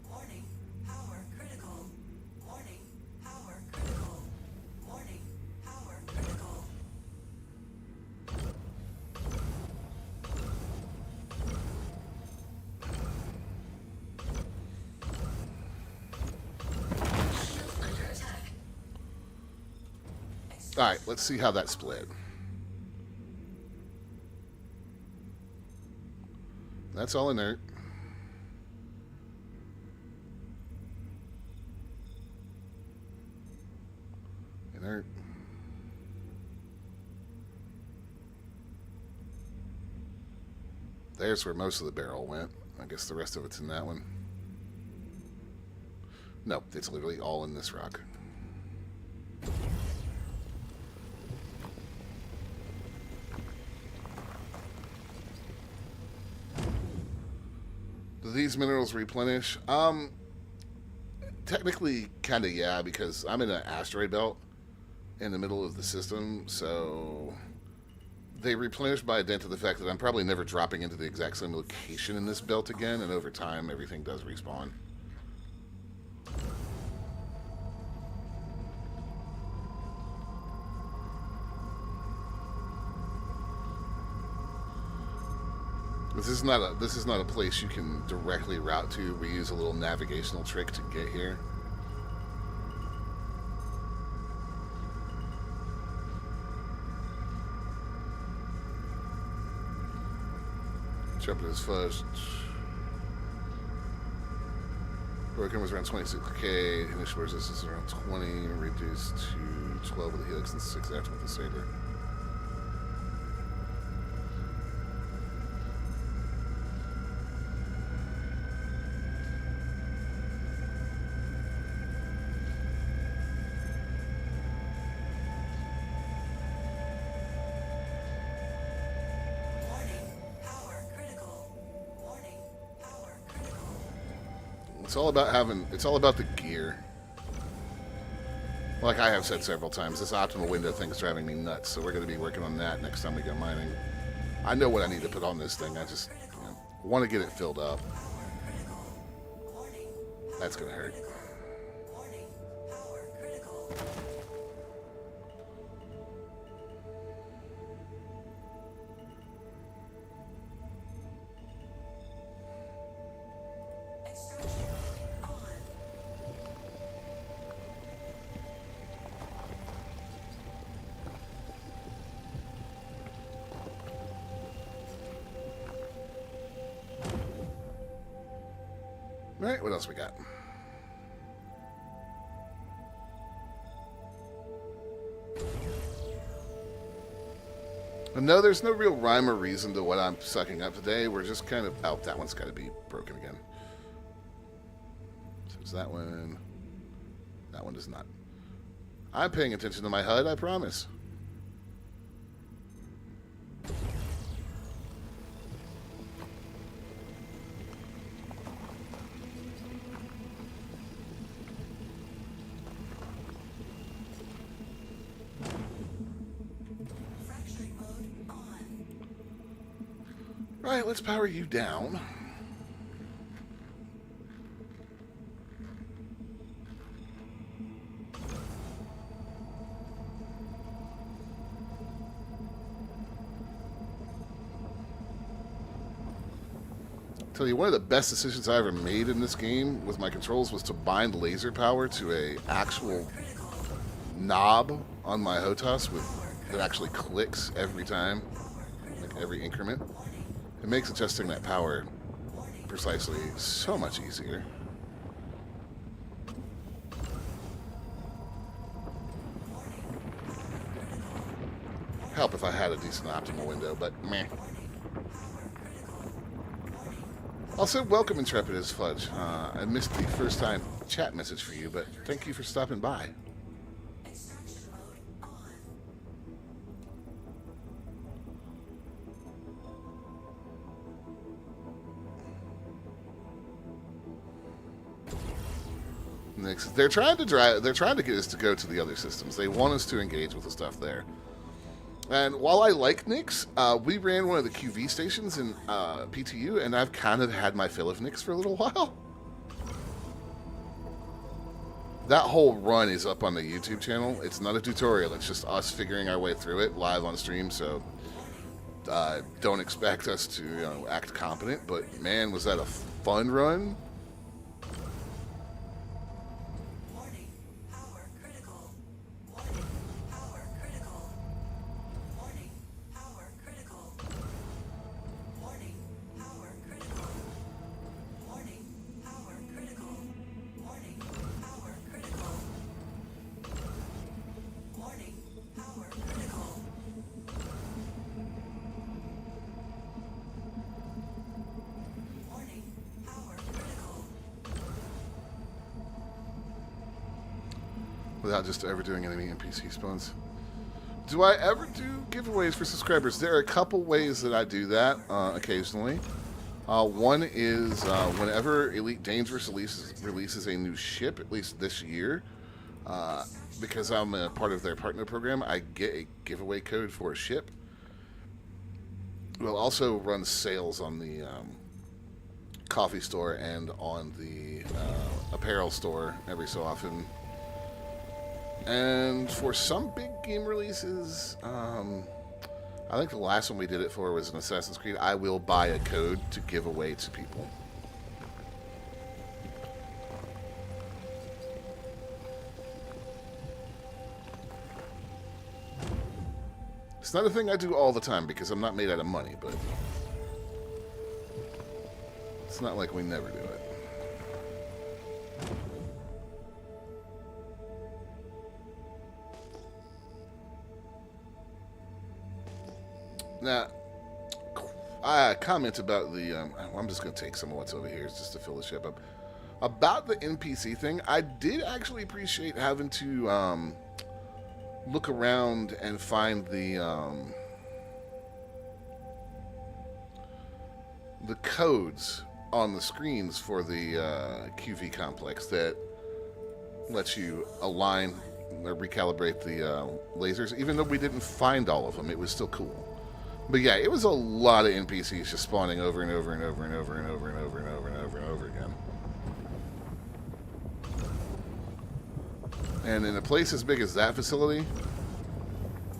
Warning, power critical. Warning, power critical. Warning, power critical. Under attack. Alright, let's see how that split. That's all inert. Inert. There's where most of the barrel went. I guess the rest of it's in that one. Nope, it's literally all in this rock. Do these minerals replenish? Technically, kind of, yeah, because I'm in an asteroid belt in the middle of the system, so they replenish by dint of the fact that I'm probably never dropping into the exact same location in this belt again, and over time, everything does respawn. This is not a place you can directly route to. We use a little navigational trick to get here. Jump is fudged. Broken was around 26k. Initial resistance is around 20. Reduced to 12 with the helix and 6 after with the saber. It's all about the gear. Like I have said several times, this optimal window thing is driving me nuts, so we're going to be working on that next time we go mining. I know what I need to put on this thing, I just want to get it filled up. That's going to hurt. Alright, what else we got? No, there's no real rhyme or reason to what I'm sucking up today. We're just kind of... Oh, that one's got to be broken again. So it's that one. That one does not. I'm paying attention to my HUD, I promise. Right, let's power you down. Tell you, one of the best decisions I ever made in this game with my controls was to bind laser power to a actual knob on my HOTAS that actually clicks every time, like every increment. It makes adjusting that power precisely so much easier. Help if I had a decent optimal window, but meh. Also, welcome Intrepid as Fudge. I missed the first time chat message for you, but thank you for stopping by. Next, they're trying to get us to go to the other systems. They want us to engage with the stuff there. And while I like Nyx, we ran one of the QV stations in PTU, and I've kind of had my fill of Nyx for a little while. That whole run is up on the YouTube channel. It's not a tutorial. It's just us figuring our way through it live on stream. So don't expect us to act competent. But man, was that a fun run. Without just ever doing any NPC spawns. Do I ever do giveaways for subscribers? There are a couple ways that I do that occasionally. One is whenever Elite Dangerous releases a new ship, at least this year, because I'm a part of their partner program, I get a giveaway code for a ship. We'll also run sales on the coffee store and on the apparel store every so often. And for some big game releases, I think the last one we did it for was an Assassin's Creed. I will buy a code to give away to people. It's not a thing I do all the time because I'm not made out of money, but it's not like we never do it. Now, comment about the, I'm just going to take some of what's over here just to fill the ship up. About the NPC thing, I did actually appreciate having to look around and find the codes on the screens for the QV complex that lets you align or recalibrate the lasers. Even though we didn't find all of them, it was still cool. But yeah, it was a lot of NPCs just spawning over and over and over and over and over and over and over and over and over again. And in a place as big as that facility,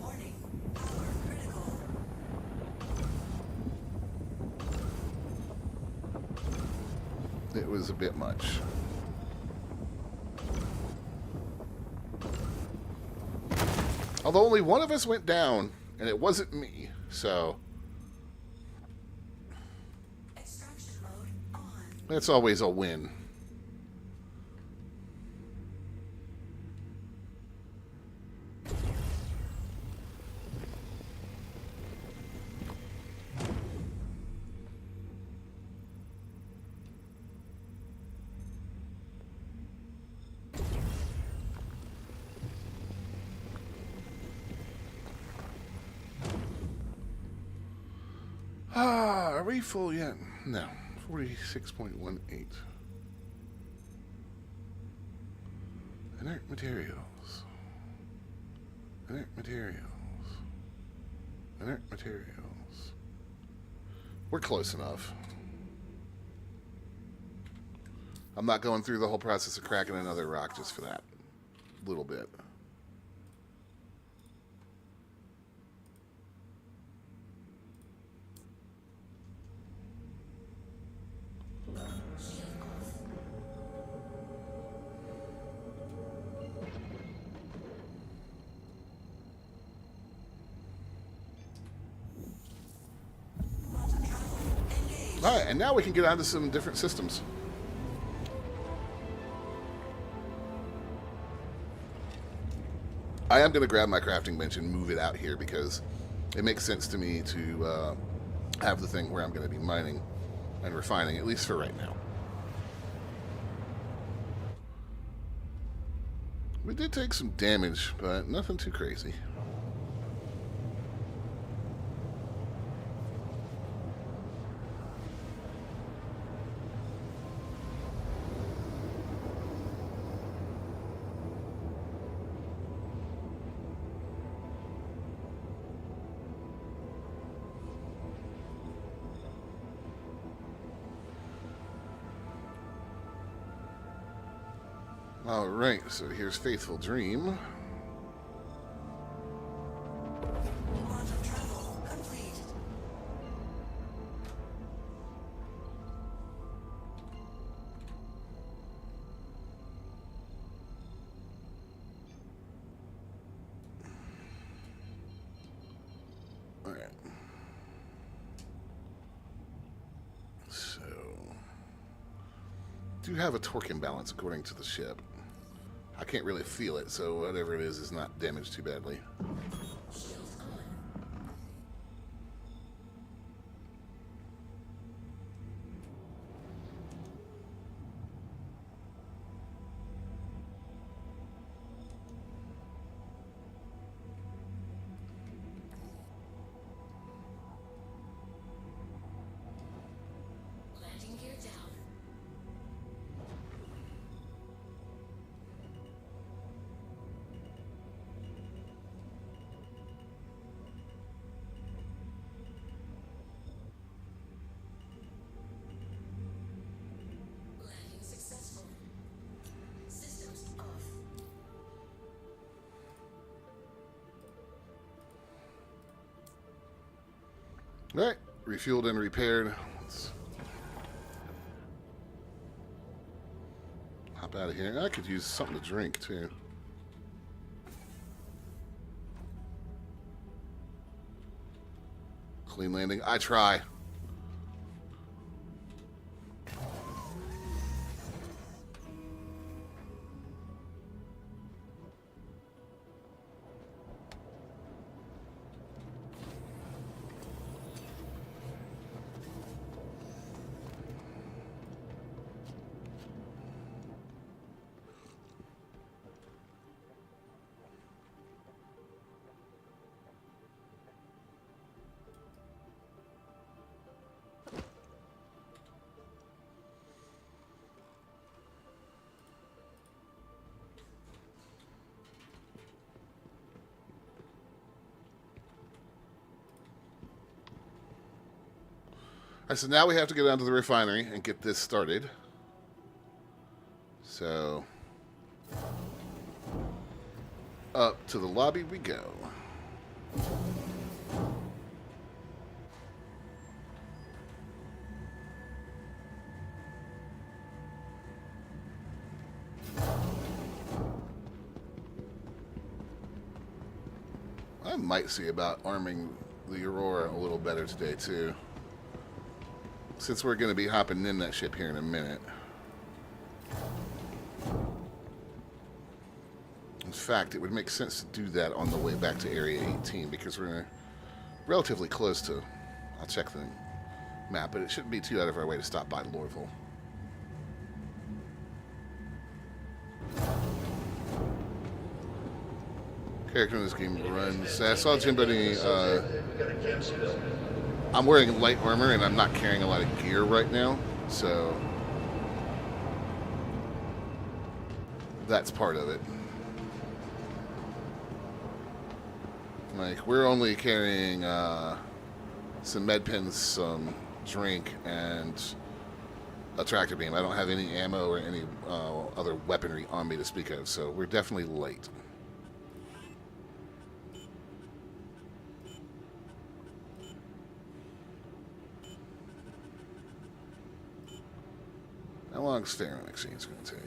Warning. Power critical. it was a bit much. Although only one of us went down, and it wasn't me, so Extraction mode on. that's always a win. Are we full yet? No. 46.18. Inert materials. Inert materials. Inert materials. We're close enough. I'm not going through the whole process of cracking another rock just for that little bit. Alright, and now we can get on to some different systems. I am going to grab my crafting bench and move it out here because it makes sense to me to have the thing where I'm going to be mining and refining, at least for right now. We did take some damage, but nothing too crazy. Alright, so here's Faithful Dream. Quantum travel complete. Alright. So, do have a torque imbalance according to the ship. I can't really feel it, so whatever it is not damaged too badly. Shields on. Alright, refueled and repaired. Let's hop out of here. I could use something to drink, too. Clean landing. I try. Alright, so now we have to go down to the refinery and get this started. So, up to the lobby we go. I might see about arming the Aurora a little better today, too. Since we're going to be hopping in that ship here in a minute. In fact, it would make sense to do that on the way back to Area 18 because we're relatively close to... I'll check the map, but it shouldn't be too out of our way to stop by Lorville. Character in this game runs... I saw Jim Buddy... I'm wearing light armor and I'm not carrying a lot of gear right now, so that's part of it. Like, we're only carrying some med pens, some drink, and a tractor beam. I don't have any ammo or any other weaponry on me to speak of, so we're definitely light. How long is Staring Maxine's going to take?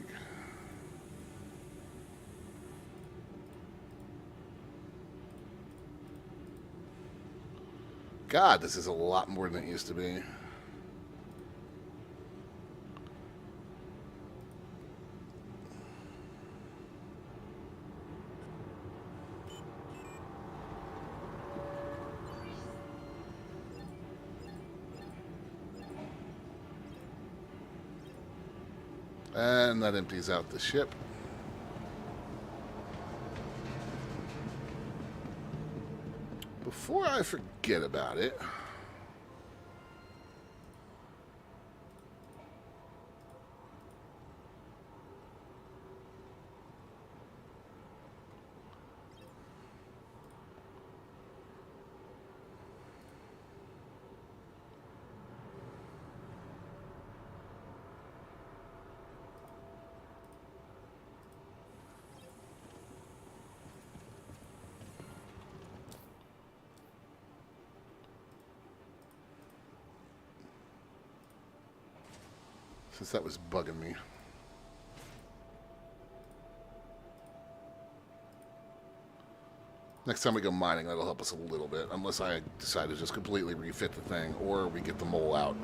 God, this is a lot more than it used to be. And that empties out the ship. Before I forget about it, since that was bugging me. Next time we go mining, that'll help us a little bit, unless I decide to just completely refit the thing, or we get the mole out.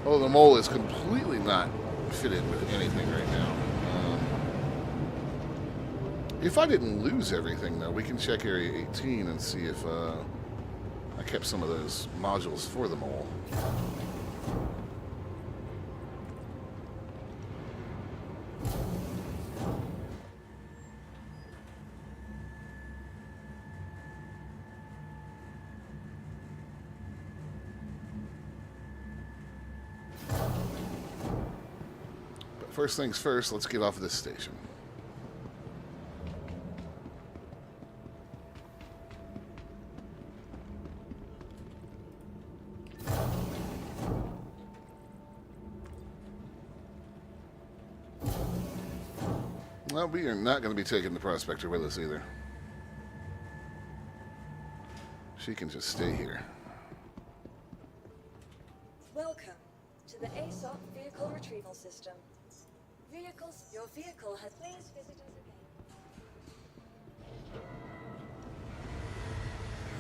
Oh, the mole is completely not fitted with anything right now. If I didn't lose everything, though, we can check Area 18 and see if I kept some of those modules for the mole. First things first, let's get off of this station. Well, we are not going to be taking the Prospector with us either. She can just stay here. Welcome to the ASOP Vehicle Retrieval System. Vehicles, your vehicle has... Please visit us again.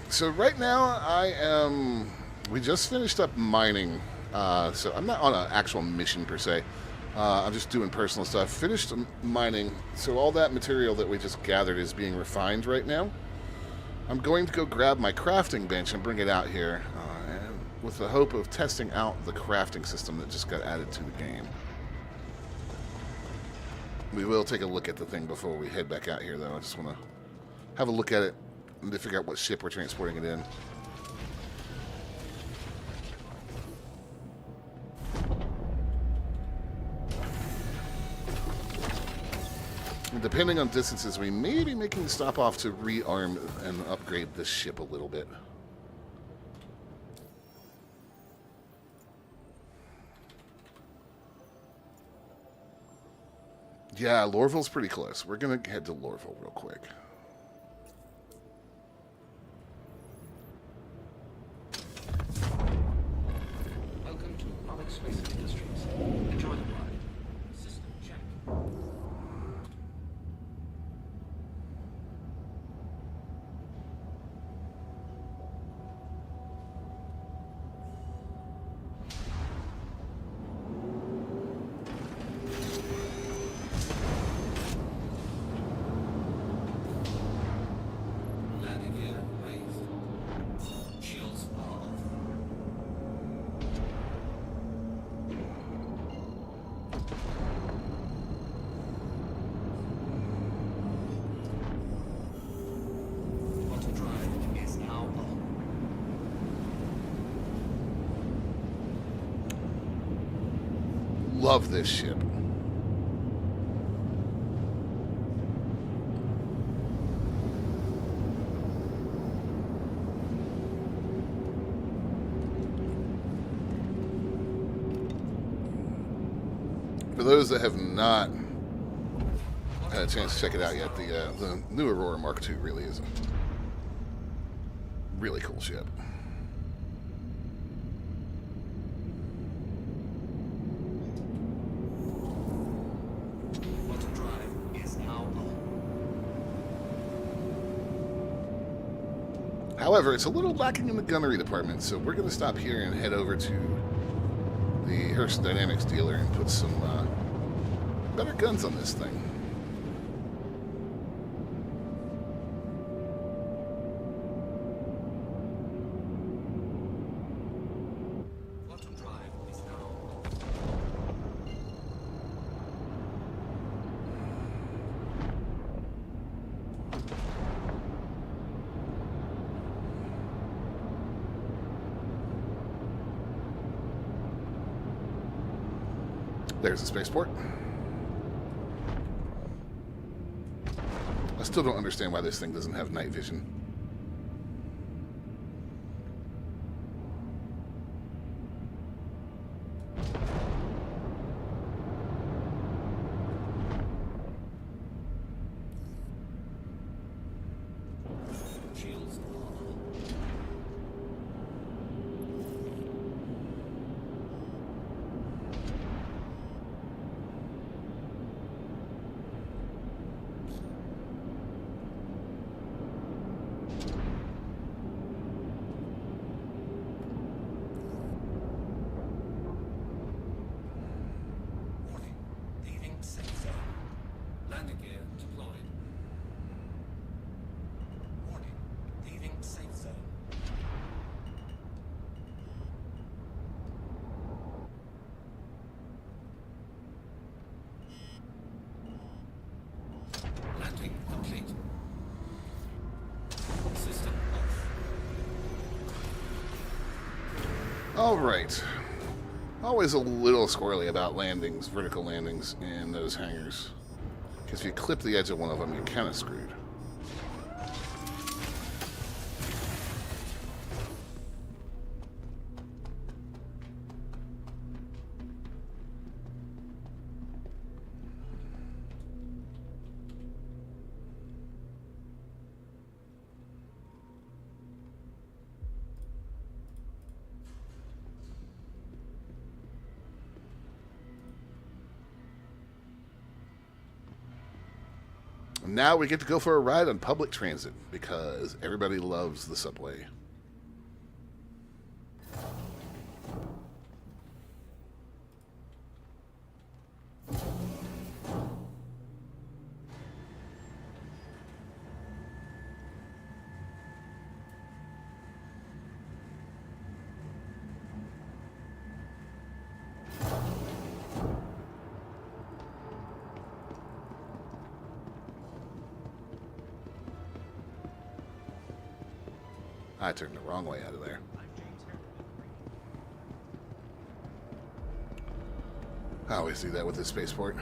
So right now we just finished up mining, so I'm not on an actual mission per se. I'm just doing personal stuff. Finished mining, so all that material that we just gathered is being refined right now. I'm going to go grab my crafting bench and bring it out here, and with the hope of testing out the crafting system that just got added to the game. We will take a look at the thing before we head back out here, though. I just want to have a look at it and to figure out what ship we're transporting it in. And depending on distances, we may be making a stop off to rearm and upgrade this ship a little bit. Yeah, Lorville's pretty close. We're going to head to Lorville real quick. Welcome to Onyx Space Industries. Enjoy the ride. System check. Landing gear raised. Shields are off. Auto drive is now on. Love this ship. For those that have not had a chance to check it out yet, the new Aurora Mark II really is a really cool ship. Auto drive is now on. However, it's a little lacking in the gunnery department, so we're going to stop here and head over to the Hearst Dynamics dealer and put some better guns on this thing. Auto drive is now on. There's the spaceport. I still don't understand why this thing doesn't have night vision. Shields are on. Warning. Leaving safe zone. Landing gear deployed. Warning. Leaving safe zone. Landing complete. System off. All right. Always a little squirrely about landings, vertical landings in those hangars. Because if you clip the edge of one of them, you're kind of screwed. now we get to go for a ride on public transit because everybody loves the subway. I turned the wrong way out of there. I always do that with this spaceport.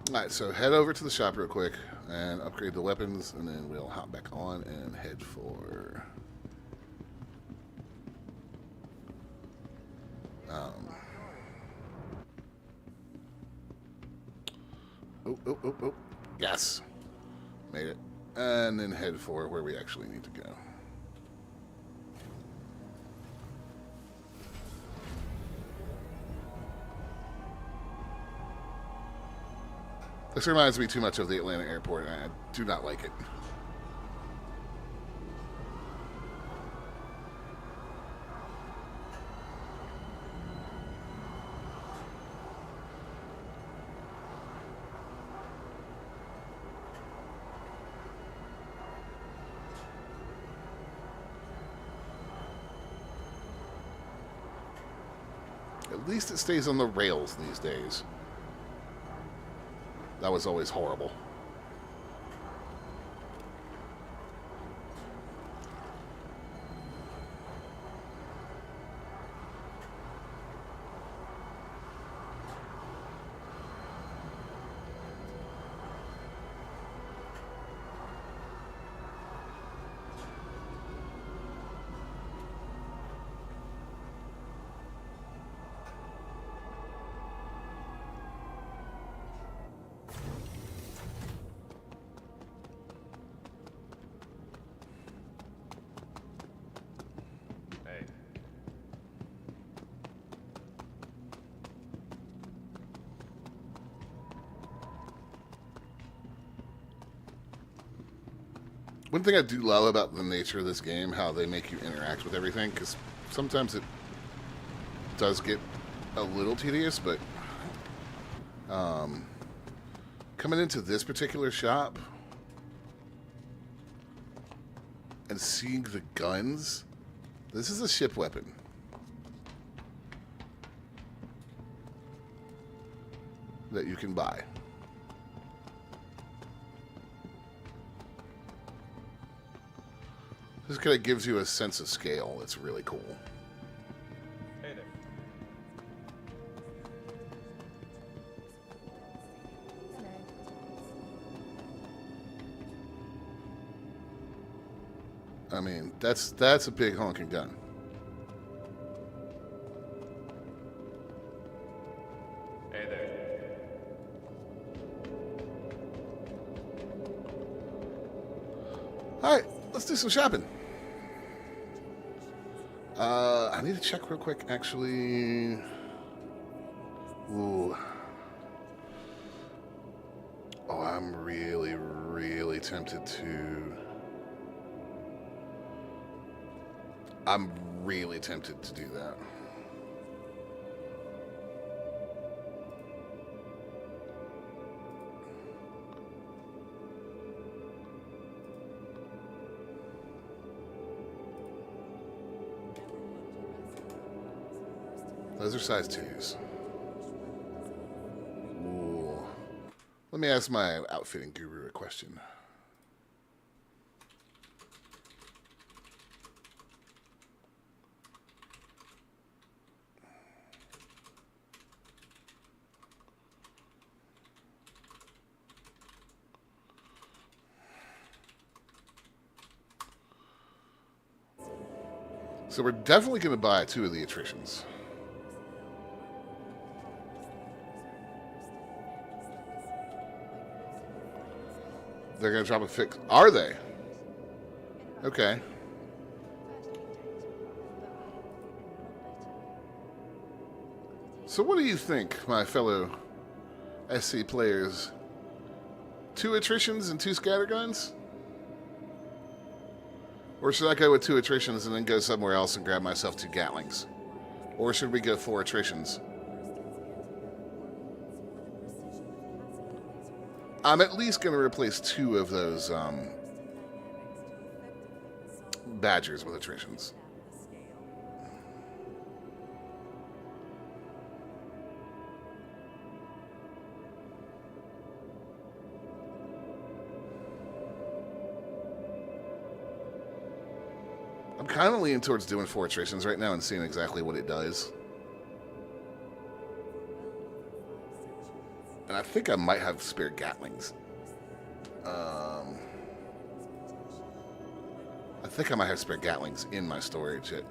Alright, so head over to the shop real quick and upgrade the weapons, and then we'll hop back on and head for... Oh. Yes. Made it. And then head for where we actually need to go. This reminds me too much of the Atlanta airport, and I do not like it. At least it stays on the rails these days. That was always horrible. One thing I do love about the nature of this game, how they make you interact with everything, because sometimes it does get a little tedious, but coming into this particular shop and seeing the guns, this is a ship weapon. That you can buy. This kind of gives you a sense of scale. It's really cool. Hey there. I mean, that's a big honking gun. Hey there. All right, let's do some shopping. I need to check real quick, actually. Ooh. Oh, I'm really, really tempted to... I'm really tempted to do that. Those are size 2s. Ooh. Let me ask my outfitting guru a question. So we're definitely going to buy 2 of the attritions. They're going to drop a fix. Are they? Okay. So what do you think, my fellow SC players? 2 attritions and 2 scatterguns? Or should I go with 2 attritions and then go somewhere else and grab myself 2 Gatlings? Or should we go 4 attritions? I'm at least going to replace 2 of those Badgers with attritions. I'm kind of leaning towards doing 4 attritions right now and seeing exactly what it does. And I think I might have spare Gatlings. I think I might have spare Gatlings in my storage at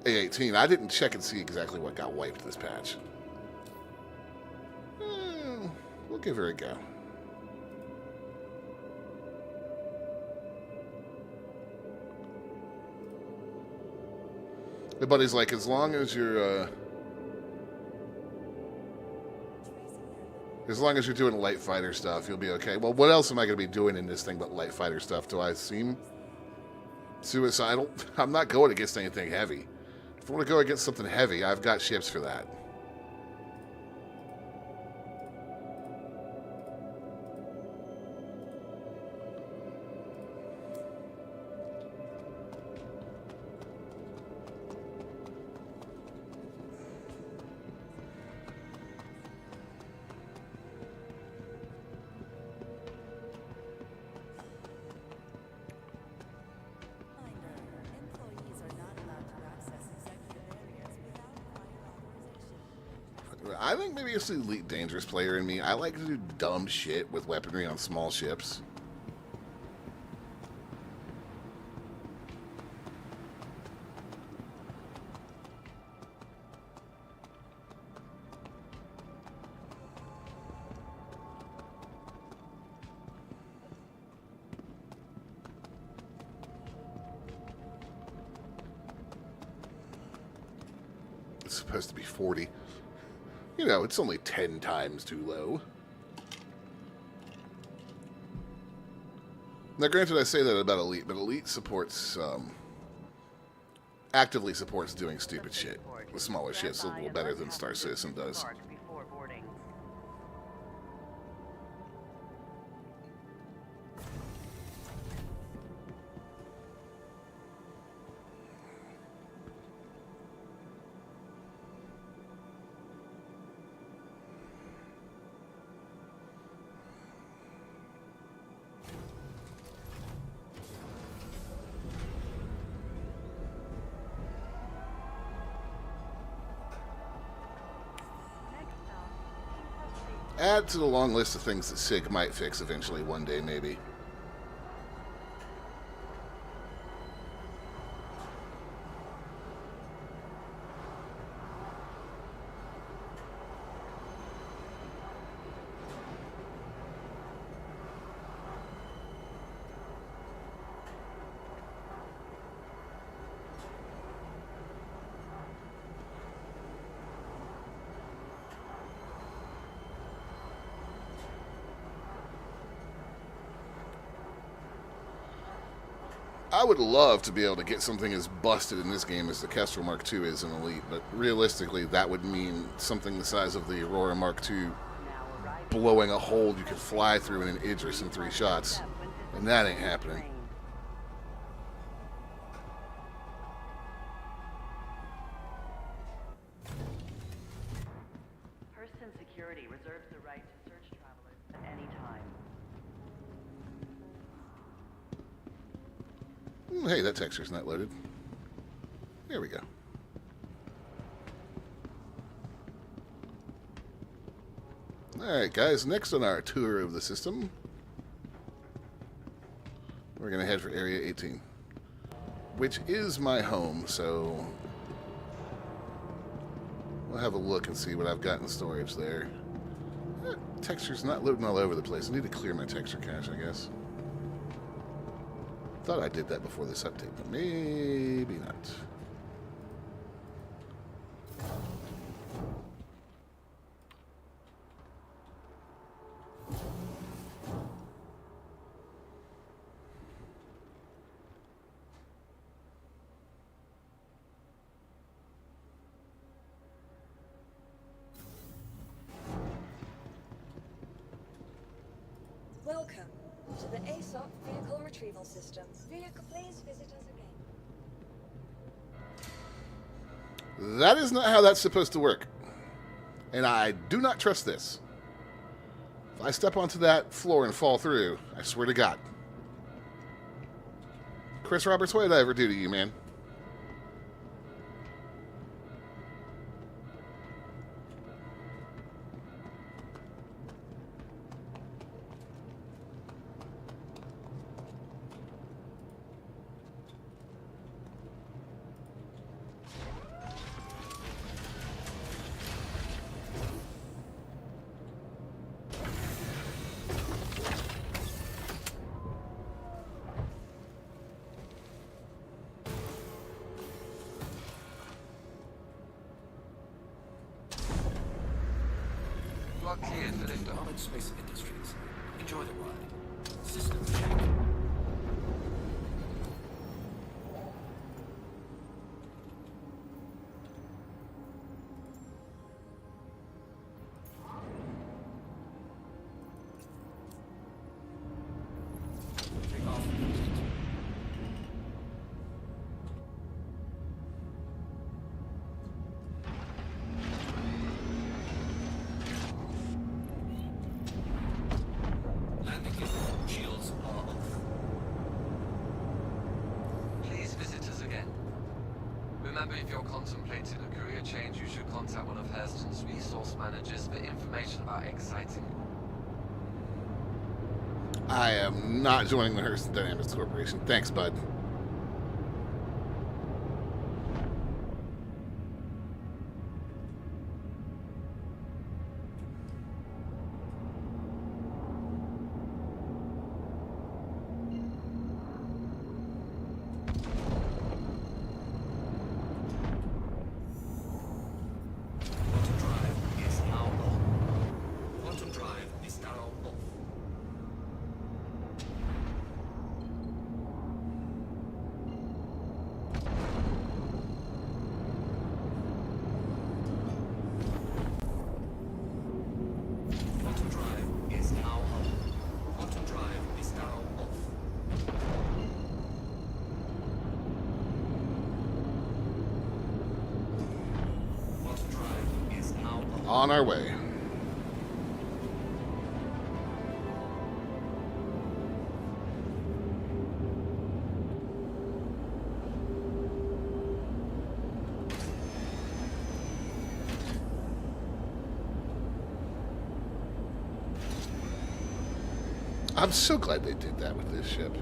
A18. I didn't check and see exactly what got wiped this patch. We'll give her a go. The buddy's like, as long as you're doing light fighter stuff, you'll be okay. Well, what else am I going to be doing in this thing but light fighter stuff? Do I seem suicidal? I'm not going against anything heavy. If I want to go against something heavy, I've got ships for that. I think maybe it's the elite dangerous player in me. I like to do dumb shit with weaponry on small ships. It's supposed to be 40. You know, it's only 10 times too low. Now, granted, I say that about Elite, but Elite supports, actively supports doing stupid shit. The smaller shit's a little better than Star Citizen does. Add to the long list of things that SIG might fix eventually one day, maybe. I would love to be able to get something as busted in this game as the Kestrel Mark II is in Elite, but realistically that would mean something the size of the Aurora Mark II blowing a hole you could fly through in an Idris in 3 shots, and that ain't happening. Person security reserves the right to search travelers at any time. Hey, that texture's not loaded. There we go. Alright, guys, next on our tour of the system, we're going to head for Area 18, which is my home, so we'll have a look and see what I've got in storage there. Texture's not loading all over the place. I need to clear my texture cache, I guess. Thought I did that before this update, but maybe not. Welcome to the ASOP Vehicle Retrieval System. Vehicle, please visit us again. That is not how that's supposed to work. And I do not trust this. If I step onto that floor and fall through, I swear to God. Chris Roberts, what did I ever do to you, man? You are cleared for liftoff. Armored Space Industries. Enjoy the ride. System check. Takeoff complete. Landing gear. Shields are off. Please visit us again. Remember, if you're contemplating a career change, you should contact one of Hurston's resource managers for information about exciting. I am not joining the Hurston Dynamics Corporation. Thanks, bud. Quantum drive is now on. Quantum drive is now off. Quantum drive is now on. Quantum drive is now off. Quantum drive is now on. On our way. I'm so glad they did that with this ship.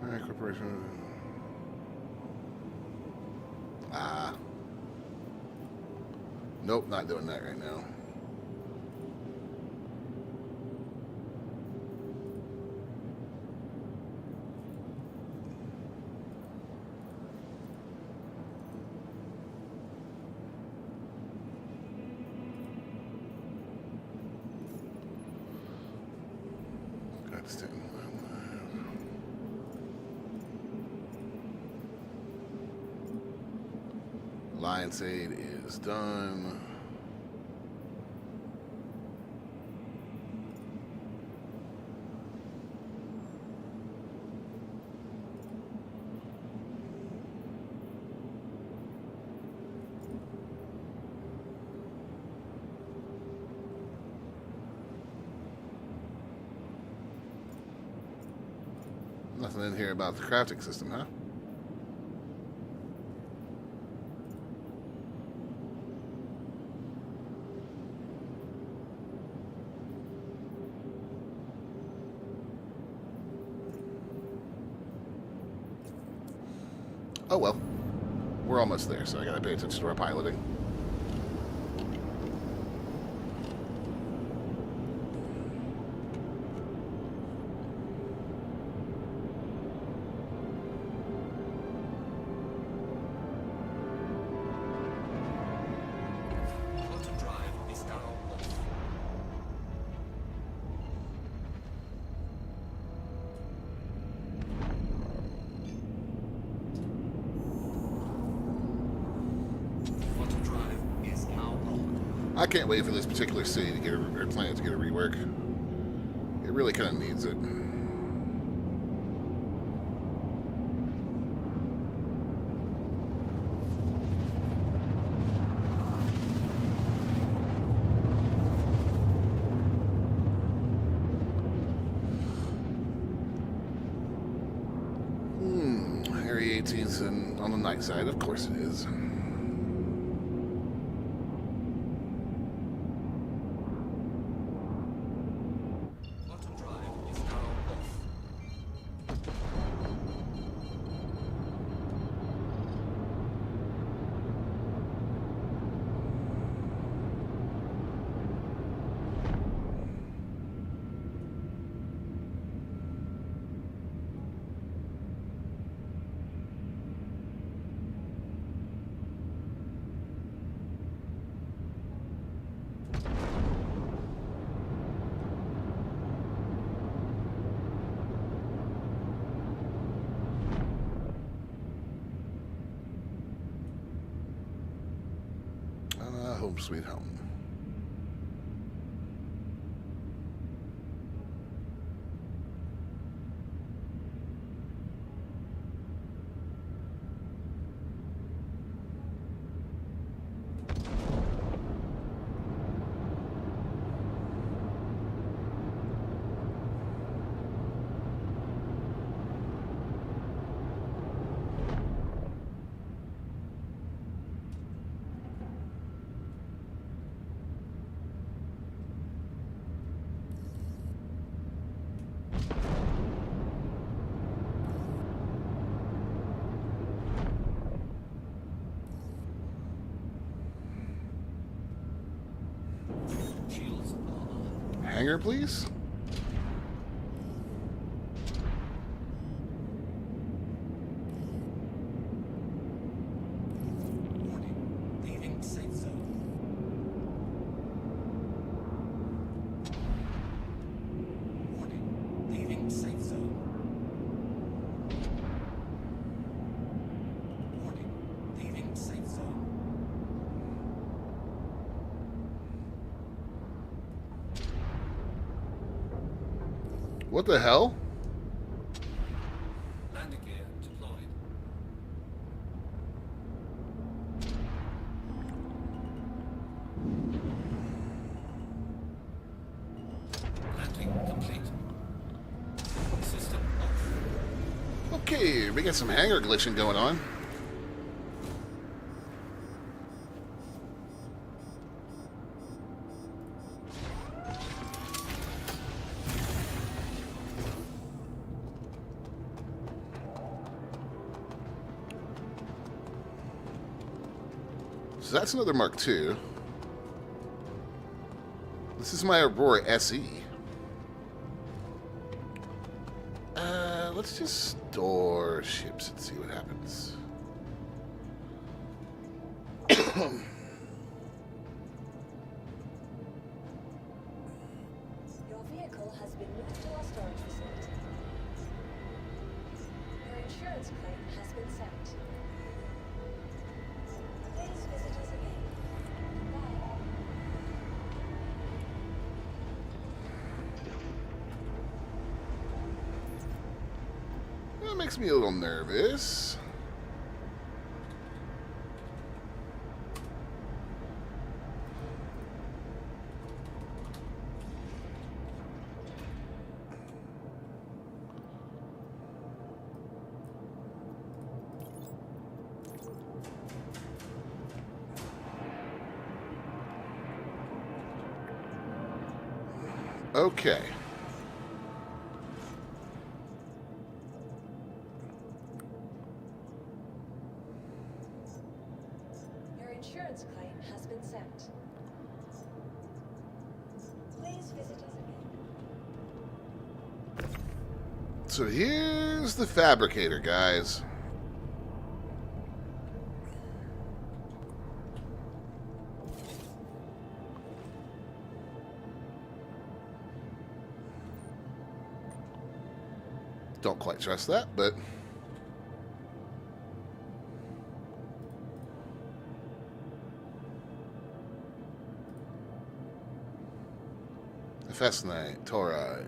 Alright, corporation. Nope, not doing that right now. Got to stay in Alliance aid is done. Nothing in here about the crafting system, huh? Oh well. We're almost there, so I gotta pay attention to our piloting. Auto drive is now off. Auto drive is now on. I can't wait for this particular city to get a, or planet to get a rework. It really kind of needs it. Area 18's on the night side, of course it is. Auto drive is now off. Home sweet home. Shields are on. Hangar, please? Warning. Leaving safe zone. Warning. Leaving safe zone. Warning. Leaving safe zone. What the hell? Landing gear deployed. Landing complete. System off. Okay, we got some hangar glitching going on. So that's another Mark II. This is my Aurora SE. Let's just store ships and see what happens. Your vehicle has been moved to our storage facility. Your insurance claim has been sent. Please visit us again. Bye. That makes me a little nervous. Okay. Your insurance claim has been sent. Please visit us again. So here's the fabricator, guys. Don't quite trust that, but Fesnite, Tauride.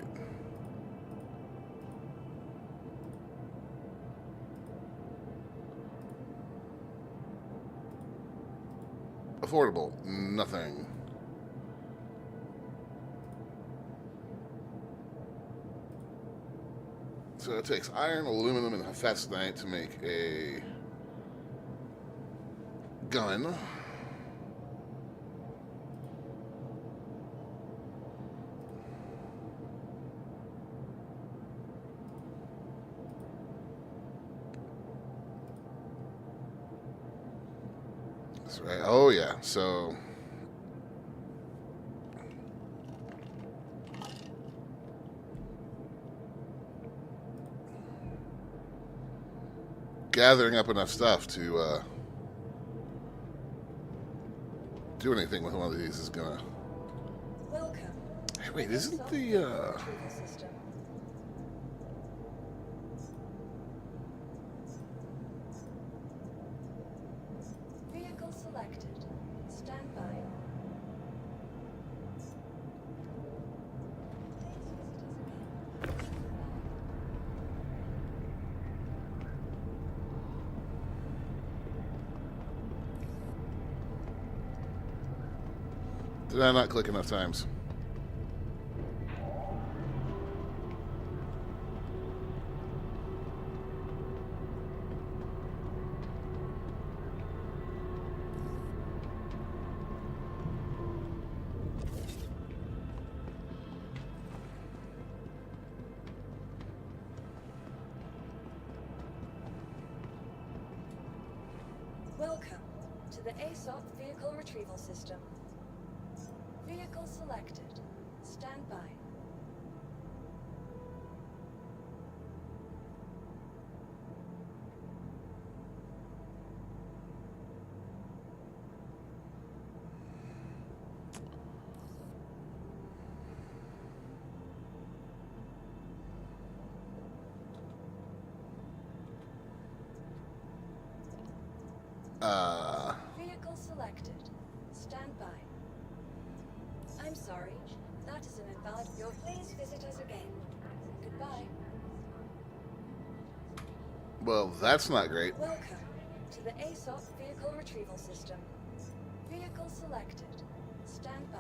Affordable, nothing. So it takes iron, aluminum, and Hephaestonite to make a gun. That's right. Oh, yeah. So gathering up enough stuff to do anything with one of these is gonna. Welcome. Hey, wait, isn't the Retrieval system. Vehicle selected. Stand by. Please visit us again. did I not click enough times? Welcome to the ASOP Vehicle Retrieval System. Vehicle selected. Stand by. Vehicle selected. Stand by. I'm sorry. That is an invalid. You'll please visit us again. Goodbye. Well, that's not great. Welcome to the ASOP Vehicle Retrieval System. Vehicle selected. Stand by.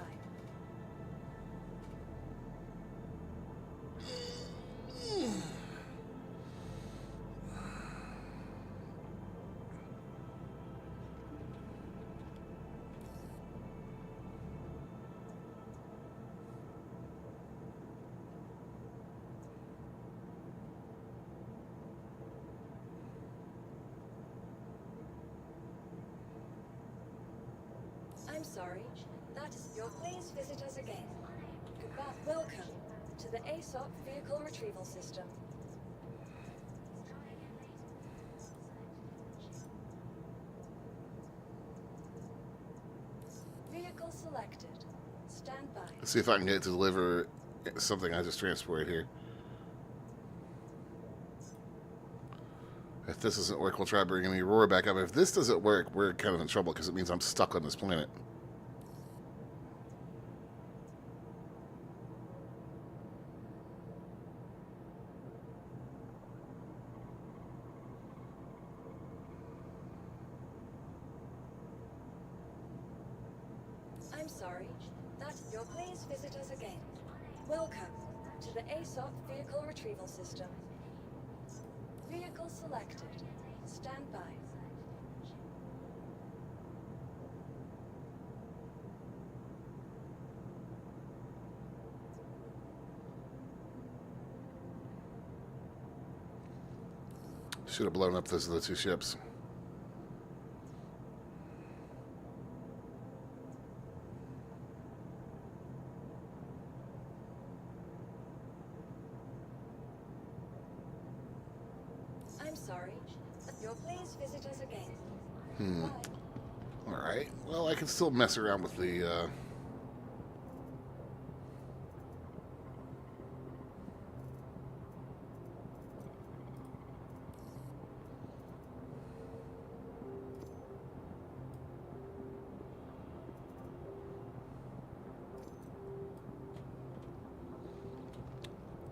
I'm sorry. That is. You'll please visit us again. Goodbye. Welcome to the ASOP Vehicle Retrieval System. Vehicle selected. Stand by. Let's see if I can get it to deliver something I just transported here. If this doesn't work, we'll try bringing the Aurora back up. If this doesn't work, we're kind of in trouble because it means I'm stuck on this planet. I'm sorry. You'll please visit us again. Welcome to the ASOP Vehicle Retrieval System. Vehicle selected. Stand by. Should have blown up those other two ships. I'm sorry, but you'll please visit us again. Hmm. Bye. Alright. Well, I can still mess around with the,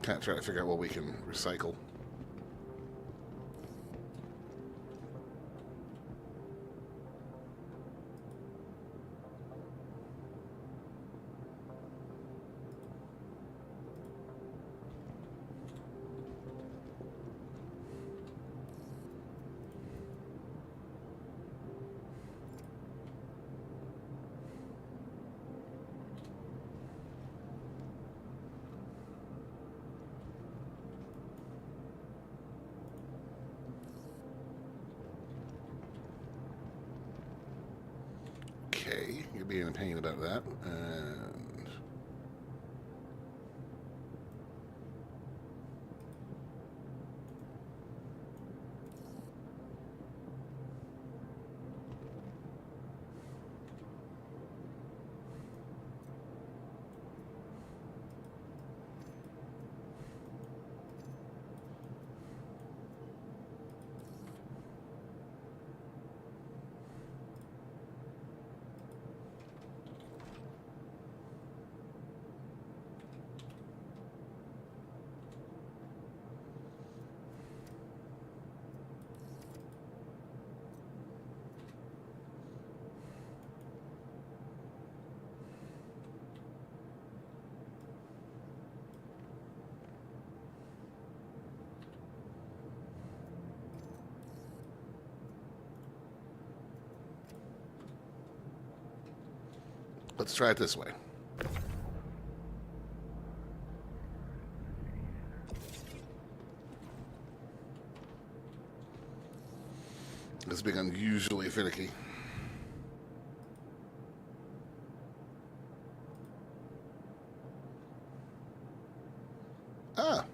kind of try to figure out what we can recycle. Okay, you're being a pain about that. And let's try it this way. It's being unusually finicky. Ah.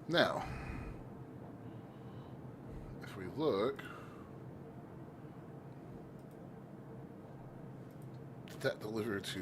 Now, if we look, did that deliver to...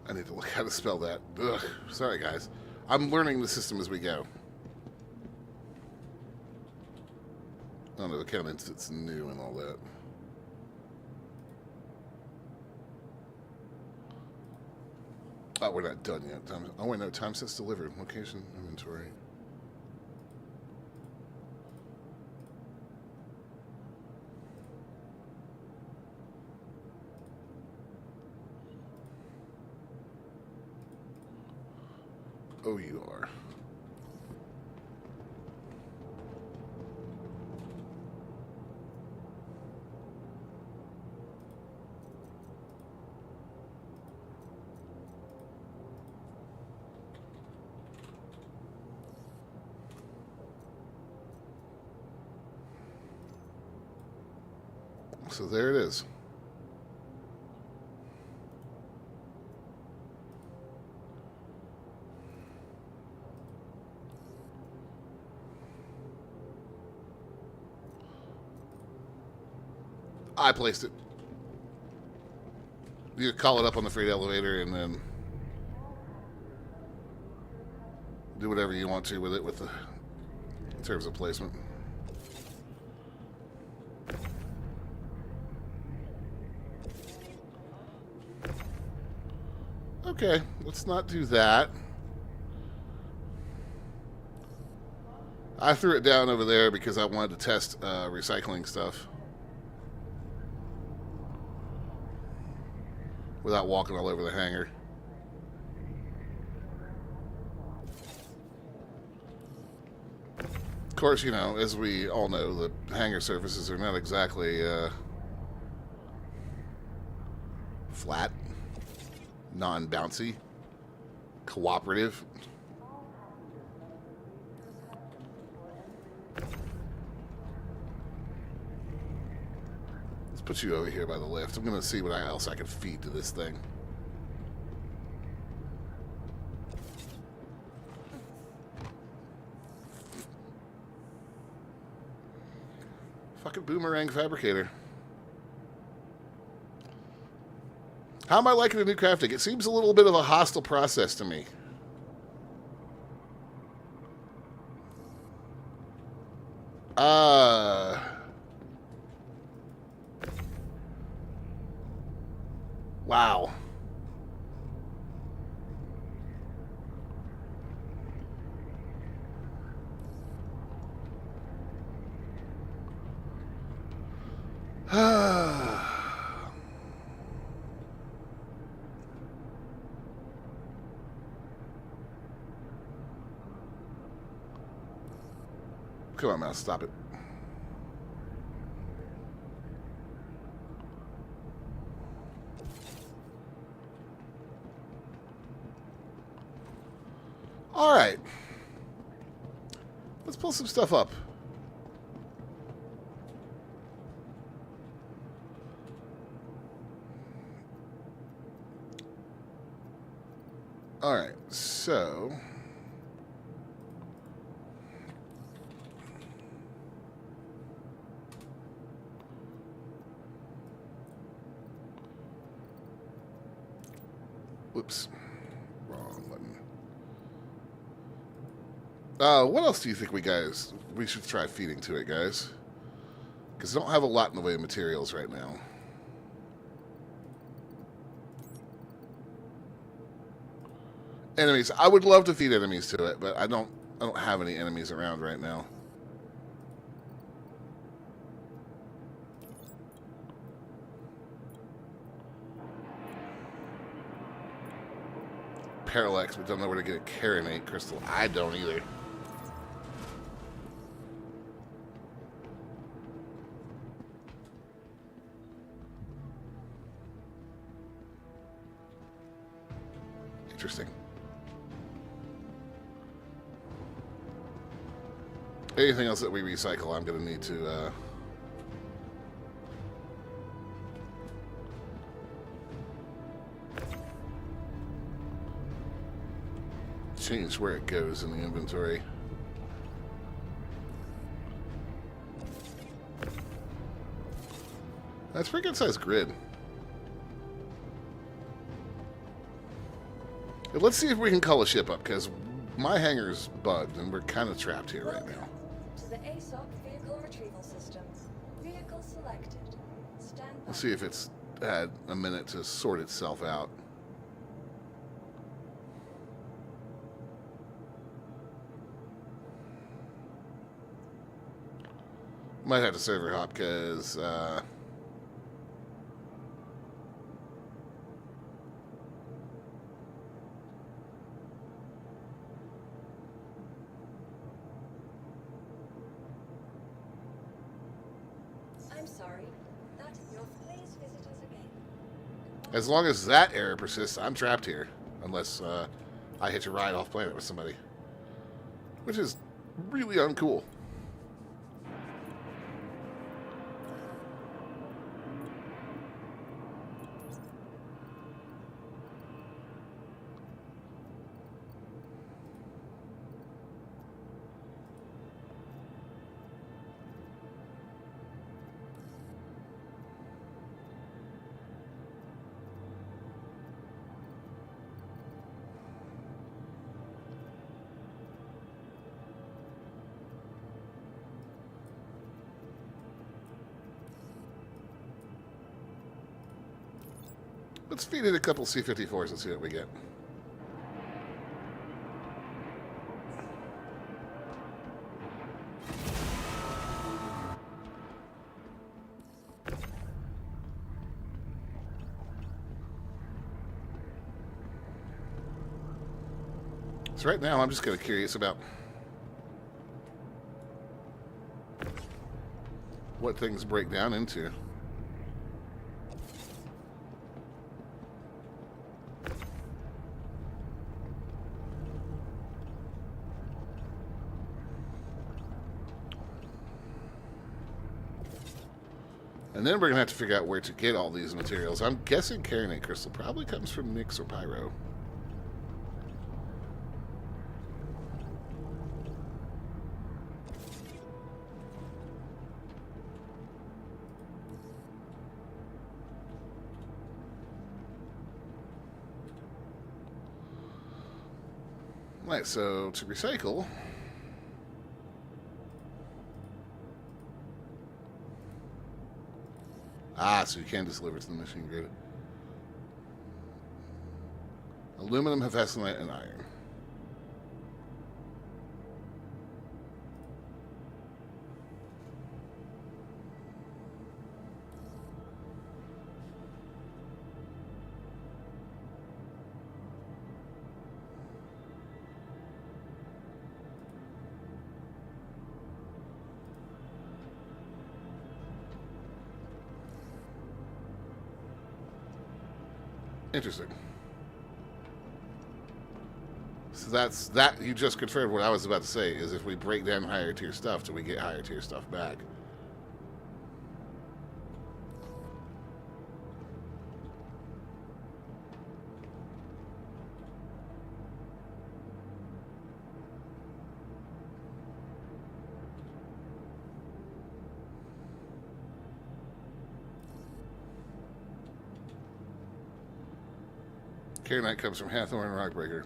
I need to look how to spell that. Ugh. Sorry, guys. I'm learning the system as we go. Oh, no, the comments, it's new and all that. Oh, we're not done yet. Oh, wait, no. Time since delivered. Location, inventory. Oh, you are. So there it is. I placed it. You call it up on the freight elevator and then do whatever you want to with it in terms of placement. Okay, let's not do that. I threw it down over there because I wanted to test recycling stuff without walking all over the hangar. Of course, you know, as we all know, the hangar surfaces are not exactly flat, non-bouncy, cooperative. Let's put you over here by the lift. I'm going to see what else I can feed to this thing. Fucking boomerang fabricator. How am I liking the new crafting? It seems a little bit of a hostile process to me. Wow. Come on, mouse, stop it. All right. Let's pull some stuff up. All right, so whoops, wrong button. What else do you think we should try feeding to it, guys? Because I don't have a lot in the way of materials right now. Enemies. I would love to feed enemies to it, but I don't have any enemies around right now. Parallax, we don't know where to get a Carinate crystal. I don't either. Interesting. Anything else that we recycle, I'm going to need to change where it goes in the inventory. That's a pretty good sized grid. Let's see if we can call a ship up, because my hangar's bugged and we're kind of trapped here right now. To the ASOP vehicle retrieval system. Vehicle selected. Stand by. Let's see if it's had a minute to sort itself out. Might have to server hop because I'm sorry. That your please visit us again. as long as that error persists, I'm trapped here. Unless I hitch a ride off planet with somebody. Which is really uncool. Let's feed it a couple C-54s and see what we get. So right now, I'm just kind of curious about what things break down into. And then we're going to have to figure out where to get all these materials. I'm guessing Carinate Crystal probably comes from Nyx or Pyro. Right, so to recycle... Ah, so you can just deliver to the machine grid. Aluminum, hephaesonite, and iron. Interesting. So that's that. You just confirmed what I was about to say. Is if we break down higher tier stuff, do we get higher tier stuff back? Carinite comes from Hathorn and Rockbreaker.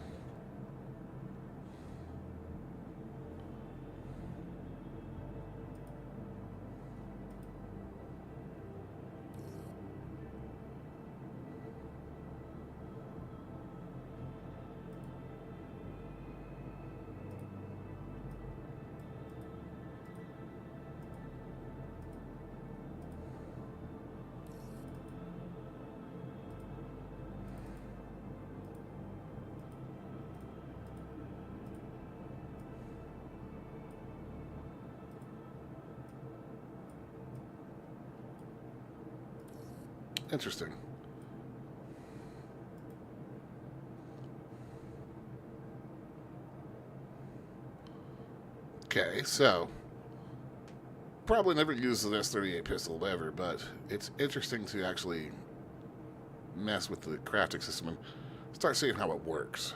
Interesting. Okay, so probably never use the S38 pistol ever, but it's interesting to actually mess with the crafting system and start seeing how it works.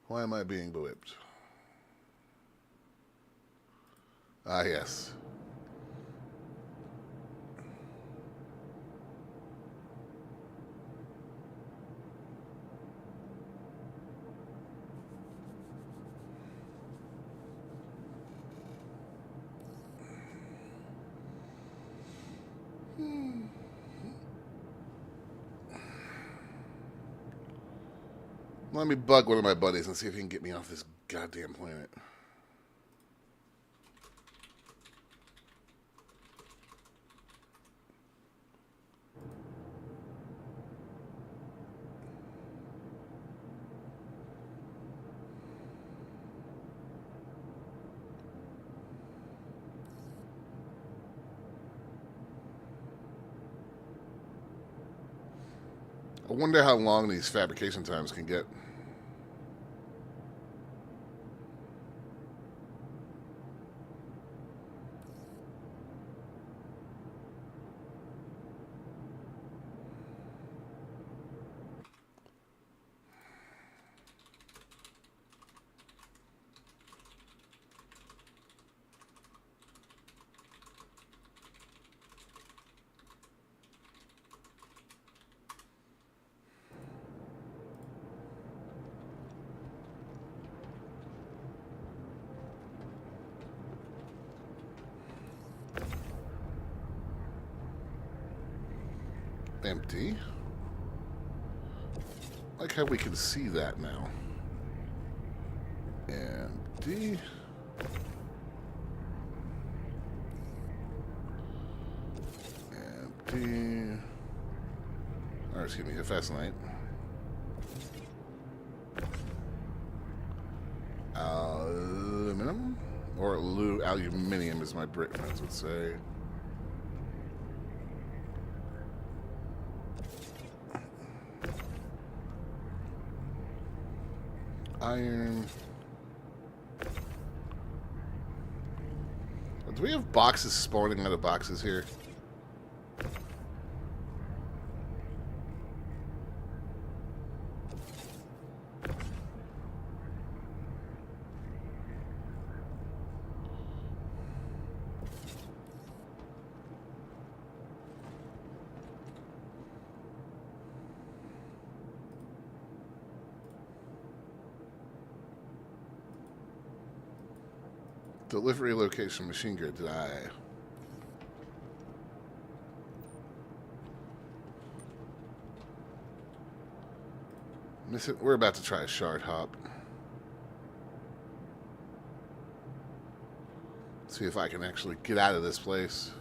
Why am I being whipped? Ah, yes. Let me bug one of my buddies and see if he can get me off this goddamn planet. I wonder how long these fabrication times can get. empty. Like how we can see that now. Empty. Empty. Or excuse me, fast light. Aluminum? Or aluminium, as my Brit friends would say. Iron. Do we have boxes spawning out of boxes here? Delivery location, machine grid, did I? Miss it. We're about to try a shard hop. See if I can actually get out of this place.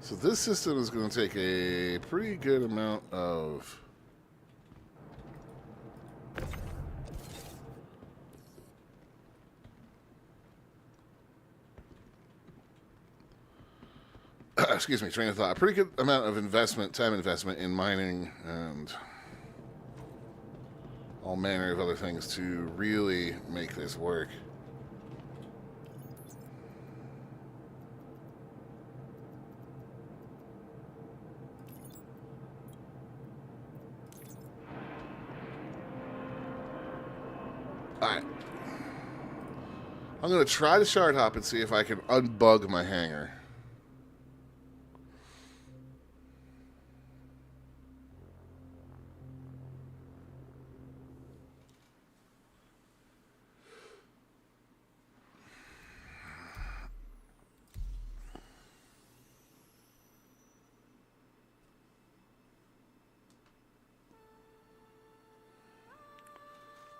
So this system is going to take a pretty good amount of... excuse me, train of thought. A pretty good amount of investment, time investment in mining and all manner of other things to really make this work. Alright. I'm going to try the shard hop and see if I can unbug my hangar.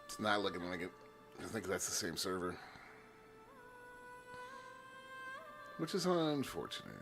It's not looking like it. I think that's the same server. Which is unfortunate.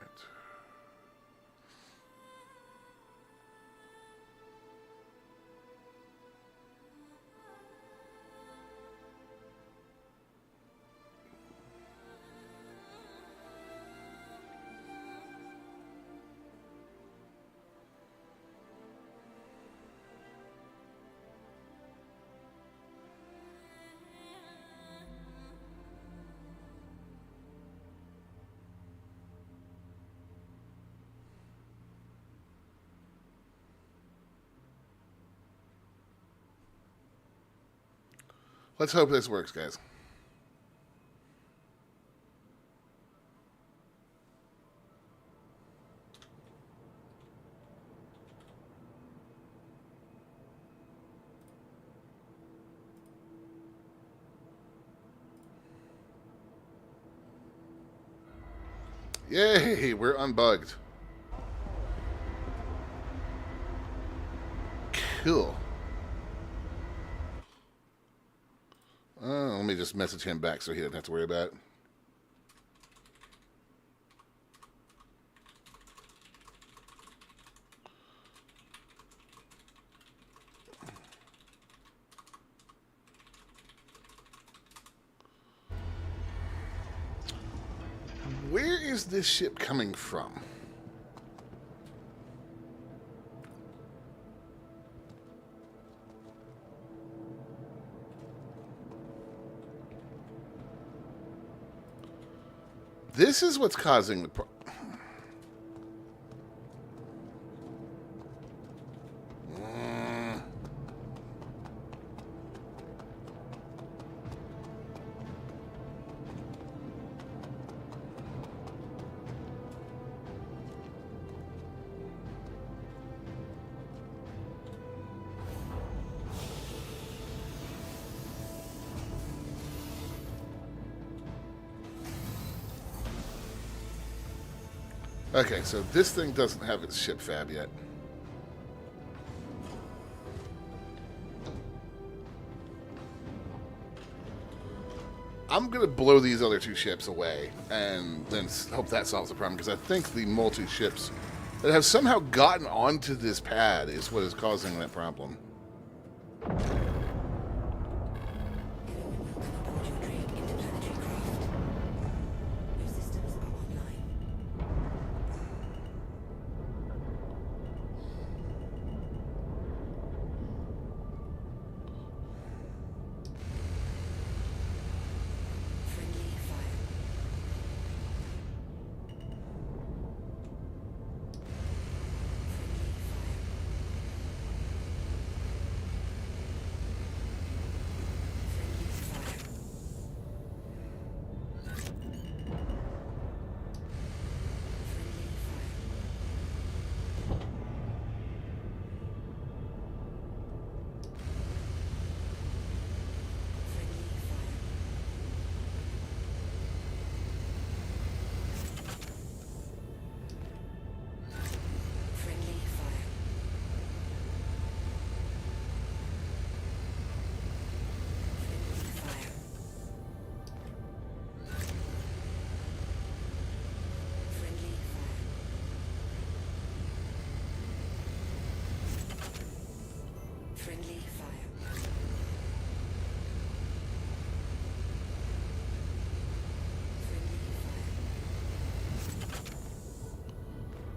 Let's hope this works, guys. Yay, we're unbugged. Cool. Let me just message him back so he doesn't have to worry about it. Where is this ship coming from? This is what's causing the problem. Okay, so this thing doesn't have its ship fab yet. I'm going to blow these other two ships away and then hope that solves the problem, because I think the multi-ships that have somehow gotten onto this pad is what is causing that problem. Friendly fire.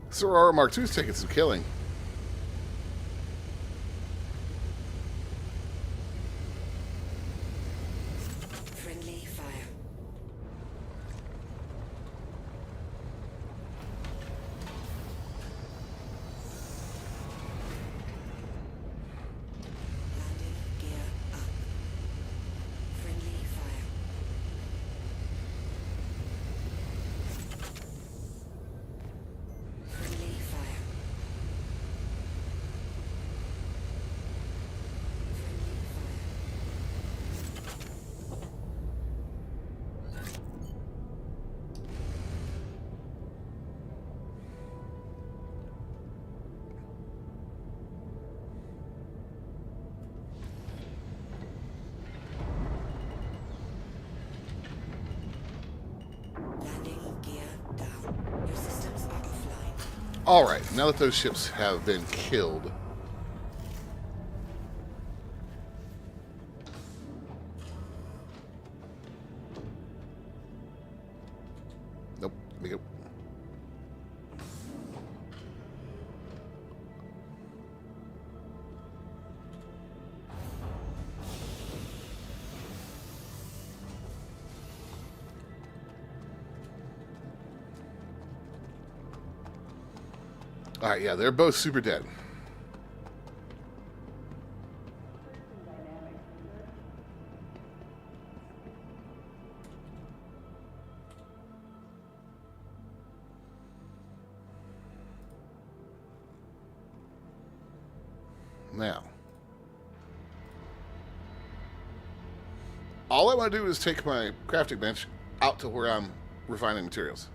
This Aurora Mk II is taking some killing. Friendly fire. Landing gear up. Friendly fire. Friendly fire. Landing gear down. Your systems are offline. Alright, now that those ships have been killed, nope, let me go. Alright, yeah, they're both super dead. Now, all I want to do is take my crafting bench out to where I'm refining materials.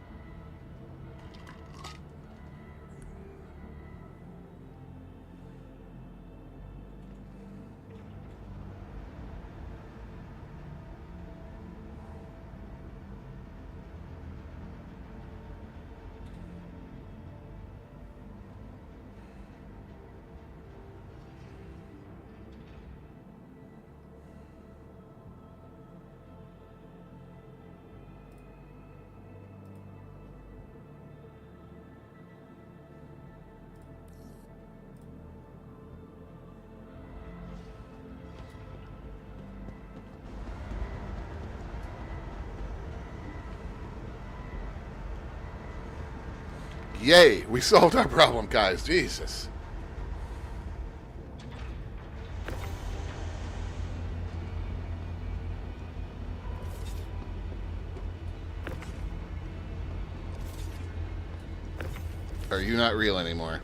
Yay, we solved our problem, guys. Jesus. Are you not real anymore?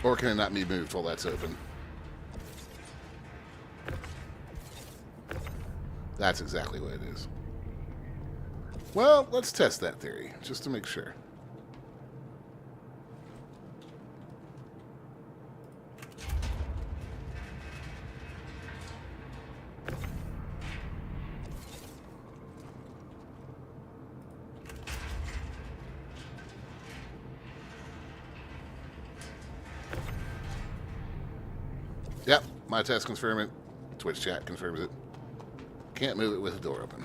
Or can it not be moved while that's open? That's exactly what it is. Well, let's test that theory, just to make sure. Yep, my test confirm it. Twitch chat confirms it. Can't move it with the door open.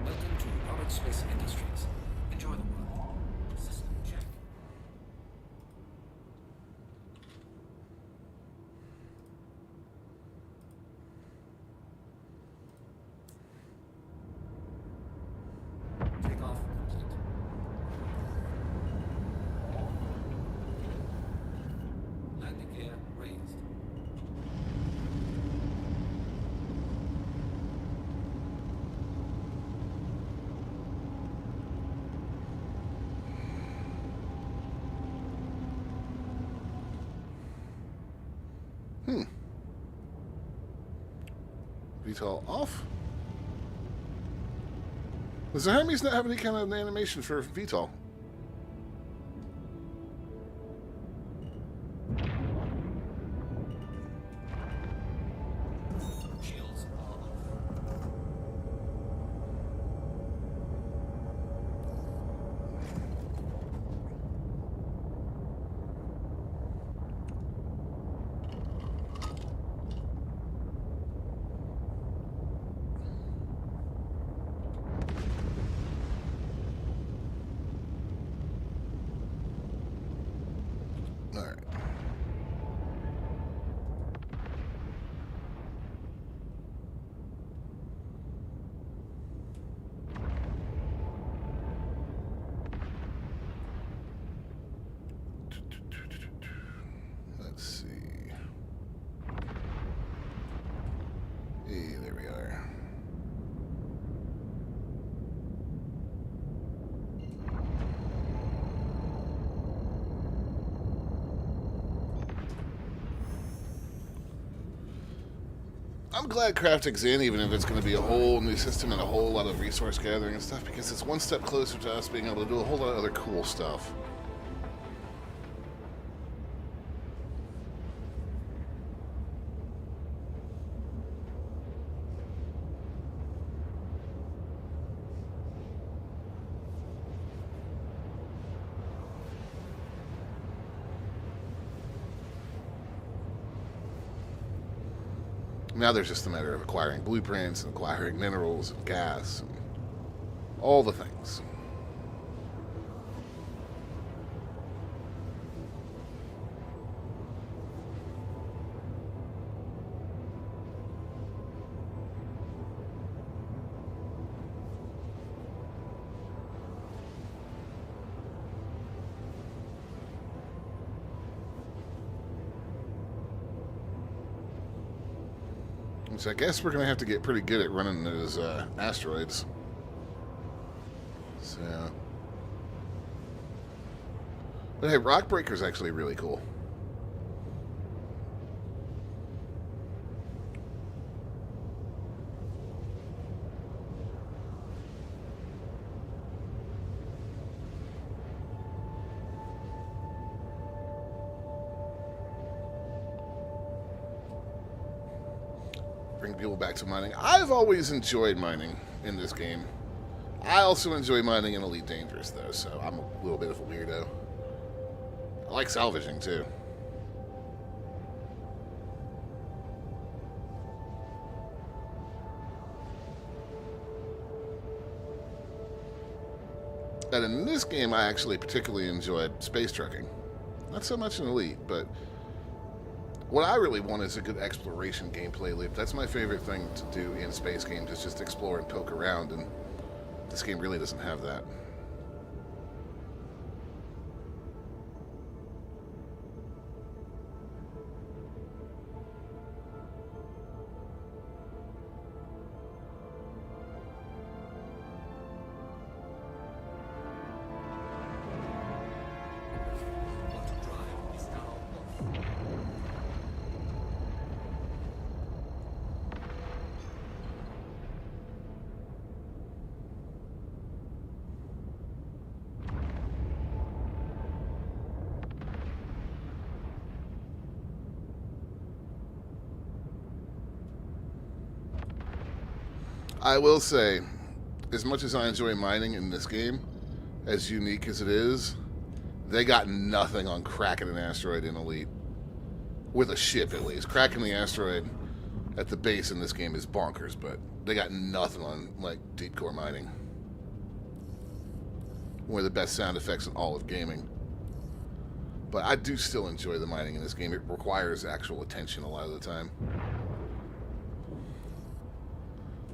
Welcome to Robert Swiss Industries. Enjoy the work. System check. Takeoff complete. Landing gear raised. VTOL off. Does the Hermes not have any kind of animation for VTOL? Shields are off. All right. Let's see. Hey, there we are. I'm glad crafting's in, even if it's going to be a whole new system and a whole lot of resource gathering and stuff, because it's one step closer to us being able to do a whole lot of other cool stuff. Now there's just a matter of acquiring blueprints and acquiring minerals and gas and all the things. So I guess we're going to have to get pretty good at running those asteroids. So, but hey, Rock Breaker's actually really cool. Bring people back to mining. I've always enjoyed mining in this game. I also enjoy mining in Elite Dangerous, though, so I'm a little bit of a weirdo. I like salvaging, too. And in this game, I actually particularly enjoyed space trucking. Not so much in Elite, but what I really want is a good exploration gameplay loop. That's my favorite thing to do in space games, is just explore and poke around, and this game really doesn't have that. I will say, as much as I enjoy mining in this game, as unique as it is, they got nothing on cracking an asteroid in Elite. With a ship, at least. Cracking the asteroid at the base in this game is bonkers, but they got nothing on, like, deep core mining. One of the best sound effects in all of gaming. But I do still enjoy the mining in this game. It requires actual attention a lot of the time.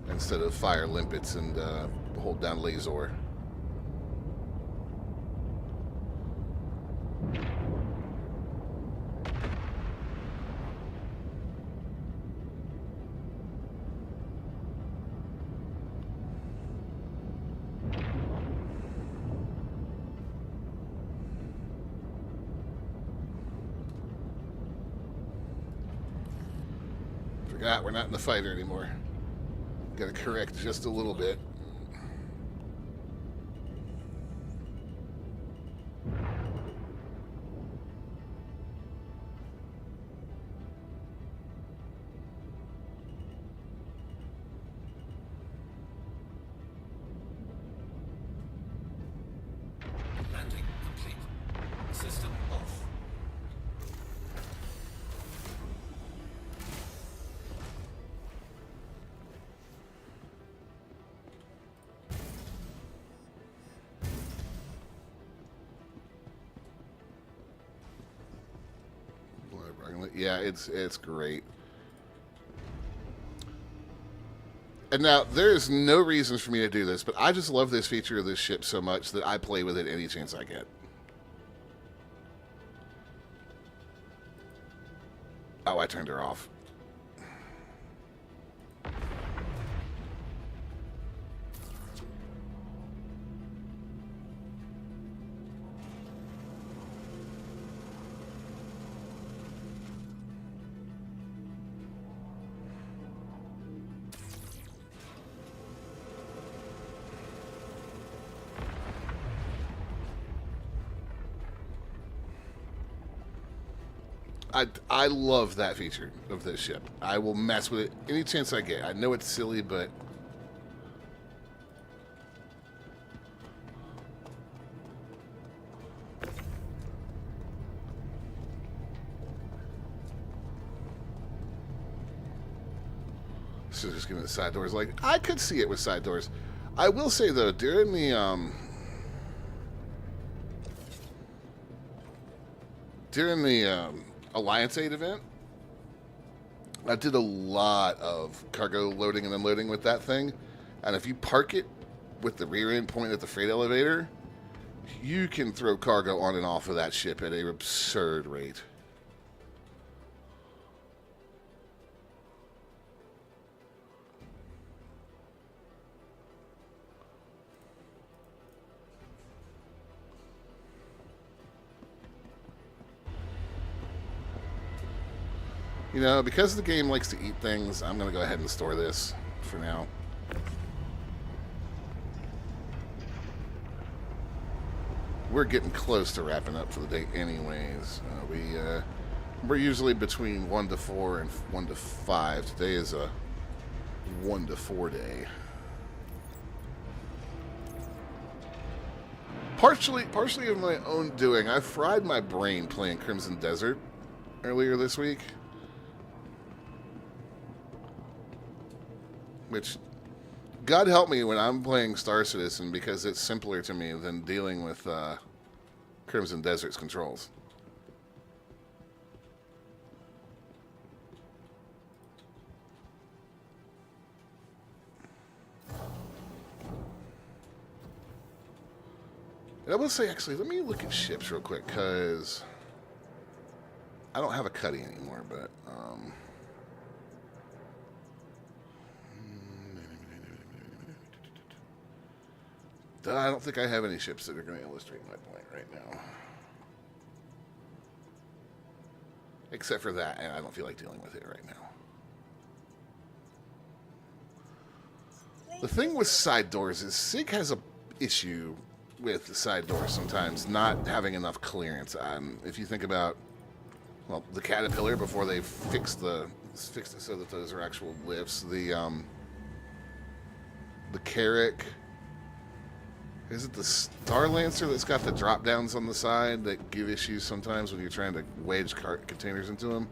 Instead of fire limpets and hold down laser. Forgot we're not in the fighter anymore. Got to correct just a little bit. Landing complete. System off. Yeah, it's great. And now, there's no reason for me to do this, but I just love this feature of this ship so much that I play with it any chance I get. Oh, I turned her off. I love that feature of this ship. I will mess with it any chance I get. I know it's silly, but so just giving it side doors. Like, I could see it with side doors. I will say though, during the Alliance Aid event, I did a lot of cargo loading and unloading with that thing, and if you park it with the rear end pointed at the freight elevator, you can throw cargo on and off of that ship at an absurd rate. You know, because the game likes to eat things, I'm going to go ahead and store this for now. We're getting close to wrapping up for the day anyways. We're usually between 1 to 4 and 1 to 5. Today is a 1 to 4 day. partially of my own doing. I fried my brain playing Crimson Desert earlier this week, which, God help me when I'm playing Star Citizen, because it's simpler to me than dealing with Crimson Desert's controls. And I will say, actually, let me look at ships real quick, because I don't have a Cuddy anymore, but I don't think I have any ships that are going to illustrate my point right now. Except for that, and I don't feel like dealing with it right now. The thing with side doors is SIG has a issue with the side doors sometimes not having enough clearance. If you think about, well, the Caterpillar before they fixed it so that those are actual lifts. The Carrack. Is it the Star Lancer that's got the drop downs on the side that give issues sometimes when you're trying to wedge containers into them?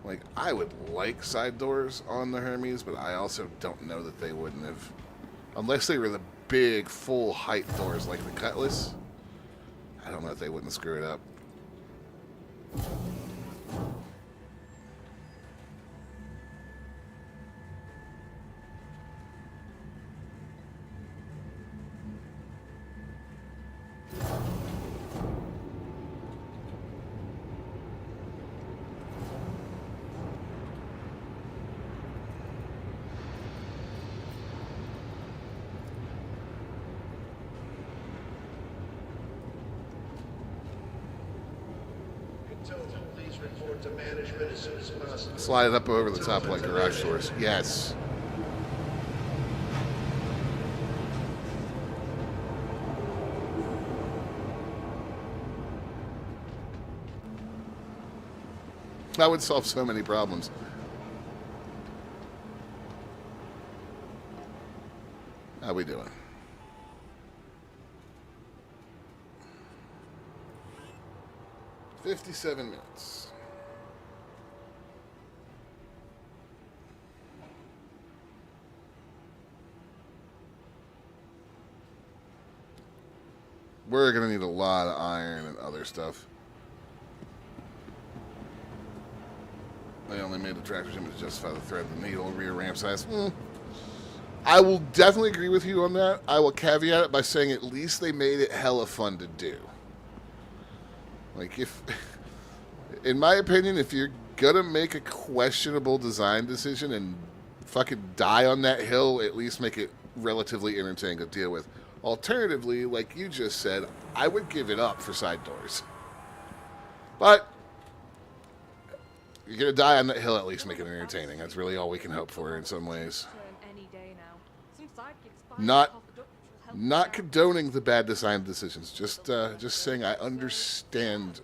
Like, I would like side doors on the Hermes, but I also don't know that they wouldn't have, unless they were the big full height doors like the Cutlass. I don't know if they wouldn't screw it up. Please report to management as soon as possible. Slide it up over the top like garage doors. Yes. That would solve so many problems. How we doing? "57 minutes. We're going to need a lot of iron and other stuff. They only made the tractor's image justify the thread, the needle, rear ramp size. I will definitely agree with you on that. I will caveat it by saying at least they made it hella fun to do. Like, if, in my opinion, if you're gonna make a questionable design decision and fucking die on that hill, at least make it relatively entertaining to deal with. Alternatively, like you just said, I would give it up for side doors. But you're gonna die on that hill, at least make it entertaining. That's really all we can hope for in some ways. Not condoning the bad design decisions. Just saying I understand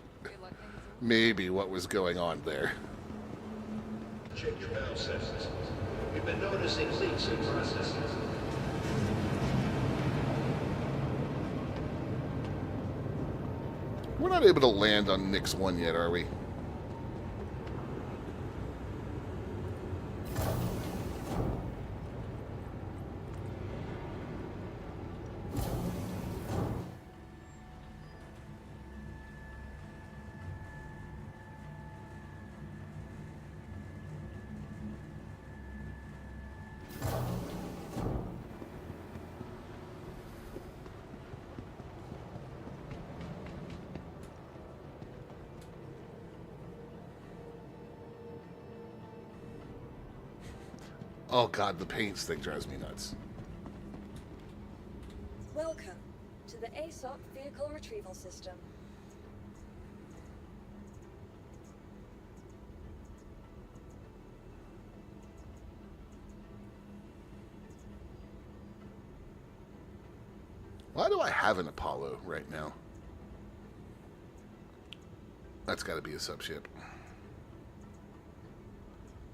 maybe what was going on there. Check your valve settings. We've been noticing leaks in processes. We're not able to land on Nix 1 yet, are we? Oh god, the paints thing drives me nuts. Welcome to the ASOP Vehicle Retrieval System. Why do I have an Apollo right now? That's got to be a subship.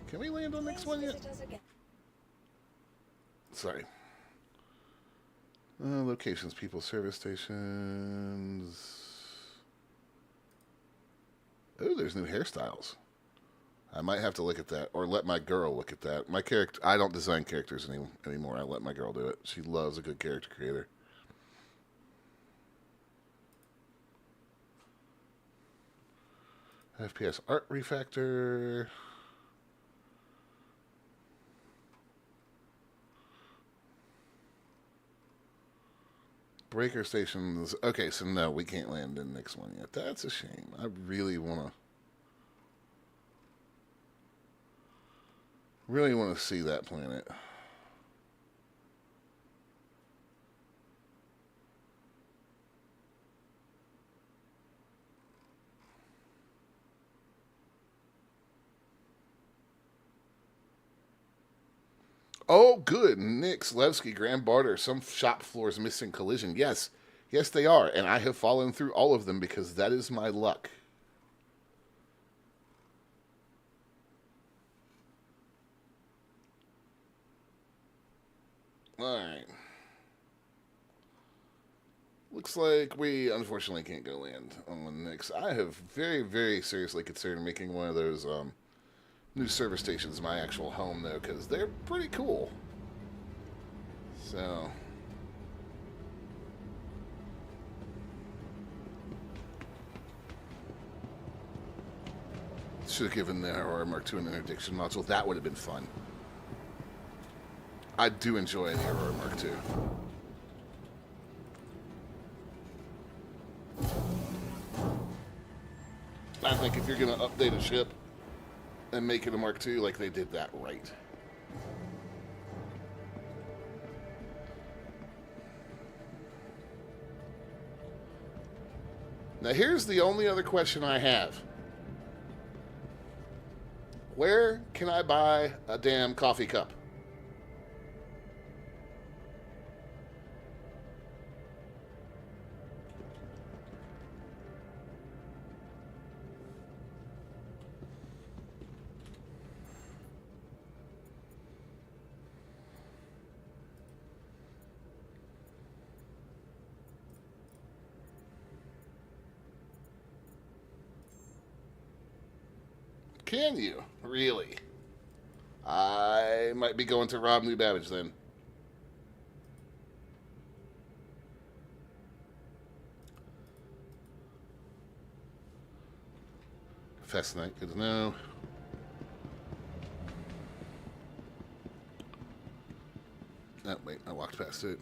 Can we land on Nix 1 yet? Sorry. Locations, people, service stations. Oh, there's new hairstyles. I might have to look at that, or let my girl look at that. My character, I don't design characters anymore. I let my girl do it. She loves a good character creator. FPS art refactor. Breaker stations. Okay, so no, we can't land in the next one yet. That's a shame. I really want to see that planet. Oh, good. Nick Slevsky, Grand Barter. Some shop floors missing collision. Yes. Yes, they are. And I have fallen through all of them because that is my luck. Alright. Looks like we unfortunately can't go land on the next. I have very, very seriously considered making one of those new service stations my actual home, though, because they're pretty cool. So, should have given the Aurora Mk II an interdiction module. That would have been fun. I do enjoy the Aurora Mk II. I think if you're going to update a ship and make it a Mark II, like, they did that right. Now, here's the only other question I have. Where can I buy a damn coffee cup? Can you? Really? I might be going to Rob New Babbage then. Fascinating. Good to know. Oh, wait. I walked past it.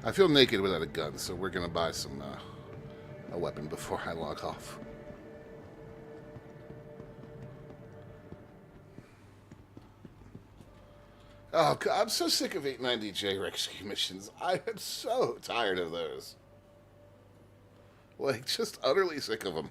I feel naked without a gun, so we're going to buy some a weapon before I log off. Oh, God, I'm so sick of 890J rescue missions. I am so tired of those. Like, just utterly sick of them.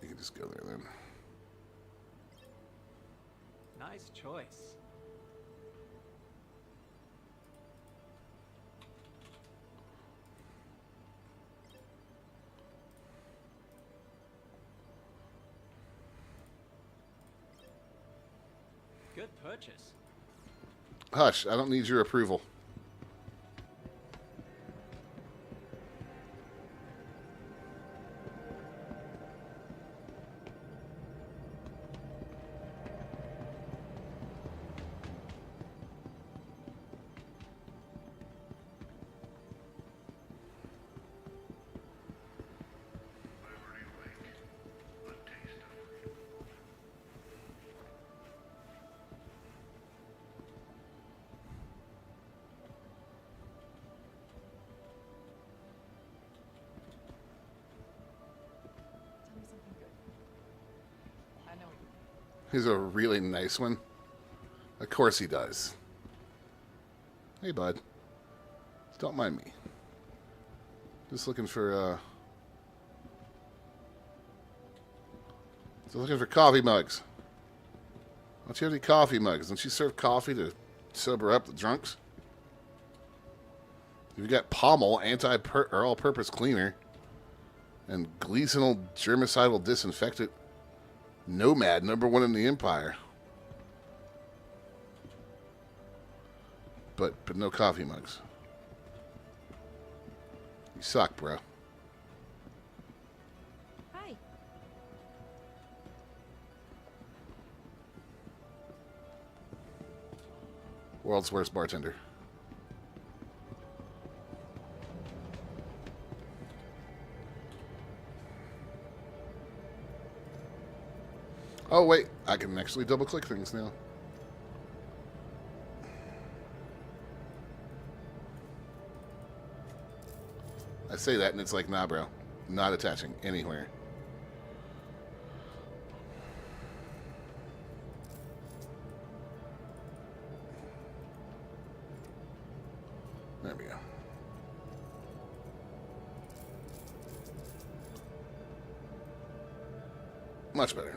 You can just go there then. Nice choice. Good purchase. Hush, I don't need your approval. He's a really nice one. Of course he does. Hey, bud. Don't mind me. Just looking for coffee mugs. Don't you have any coffee mugs? Don't you serve coffee to sober up the drunks? You've got Pommel all-purpose cleaner and Gleasonal germicidal disinfectant. Nomad, #1 in the Empire. But no coffee mugs. You suck, bro. Hi. World's worst bartender. Oh, wait. I can actually double-click things now. I say that, and it's like, nah, bro. Not attaching anywhere. There we go. Much better.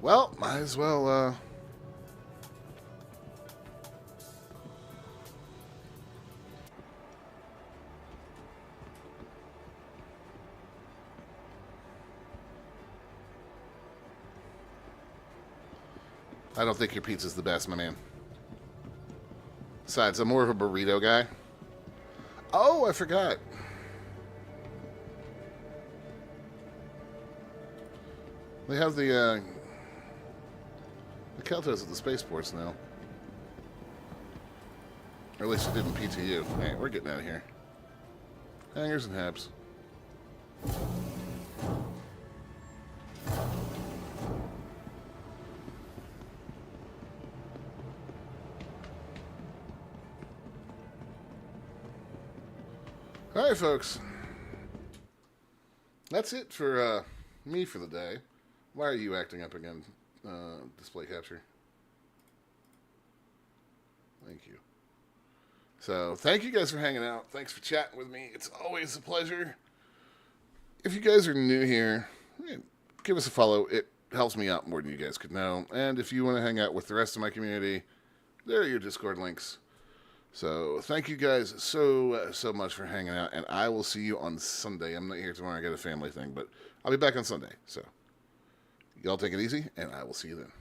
Well, might as well, I don't think your pizza's the best, my man. Besides, I'm more of a burrito guy. Oh, I forgot. They have the Keltos at the spaceports now. Or at least it did in PTU. Hey, we're getting out of here. Hangers and habs. Alright, folks. That's it for me for the day. Why are you acting up again, display capture? Thank you. So, thank you guys for hanging out. Thanks for chatting with me. It's always a pleasure. If you guys are new here, give us a follow. It helps me out more than you guys could know. And if you want to hang out with the rest of my community, there are your Discord links. So, thank you guys so much for hanging out. And I will see you on Sunday. I'm not here tomorrow. I got a family thing. But I'll be back on Sunday. So, y'all take it easy, and I will see you then.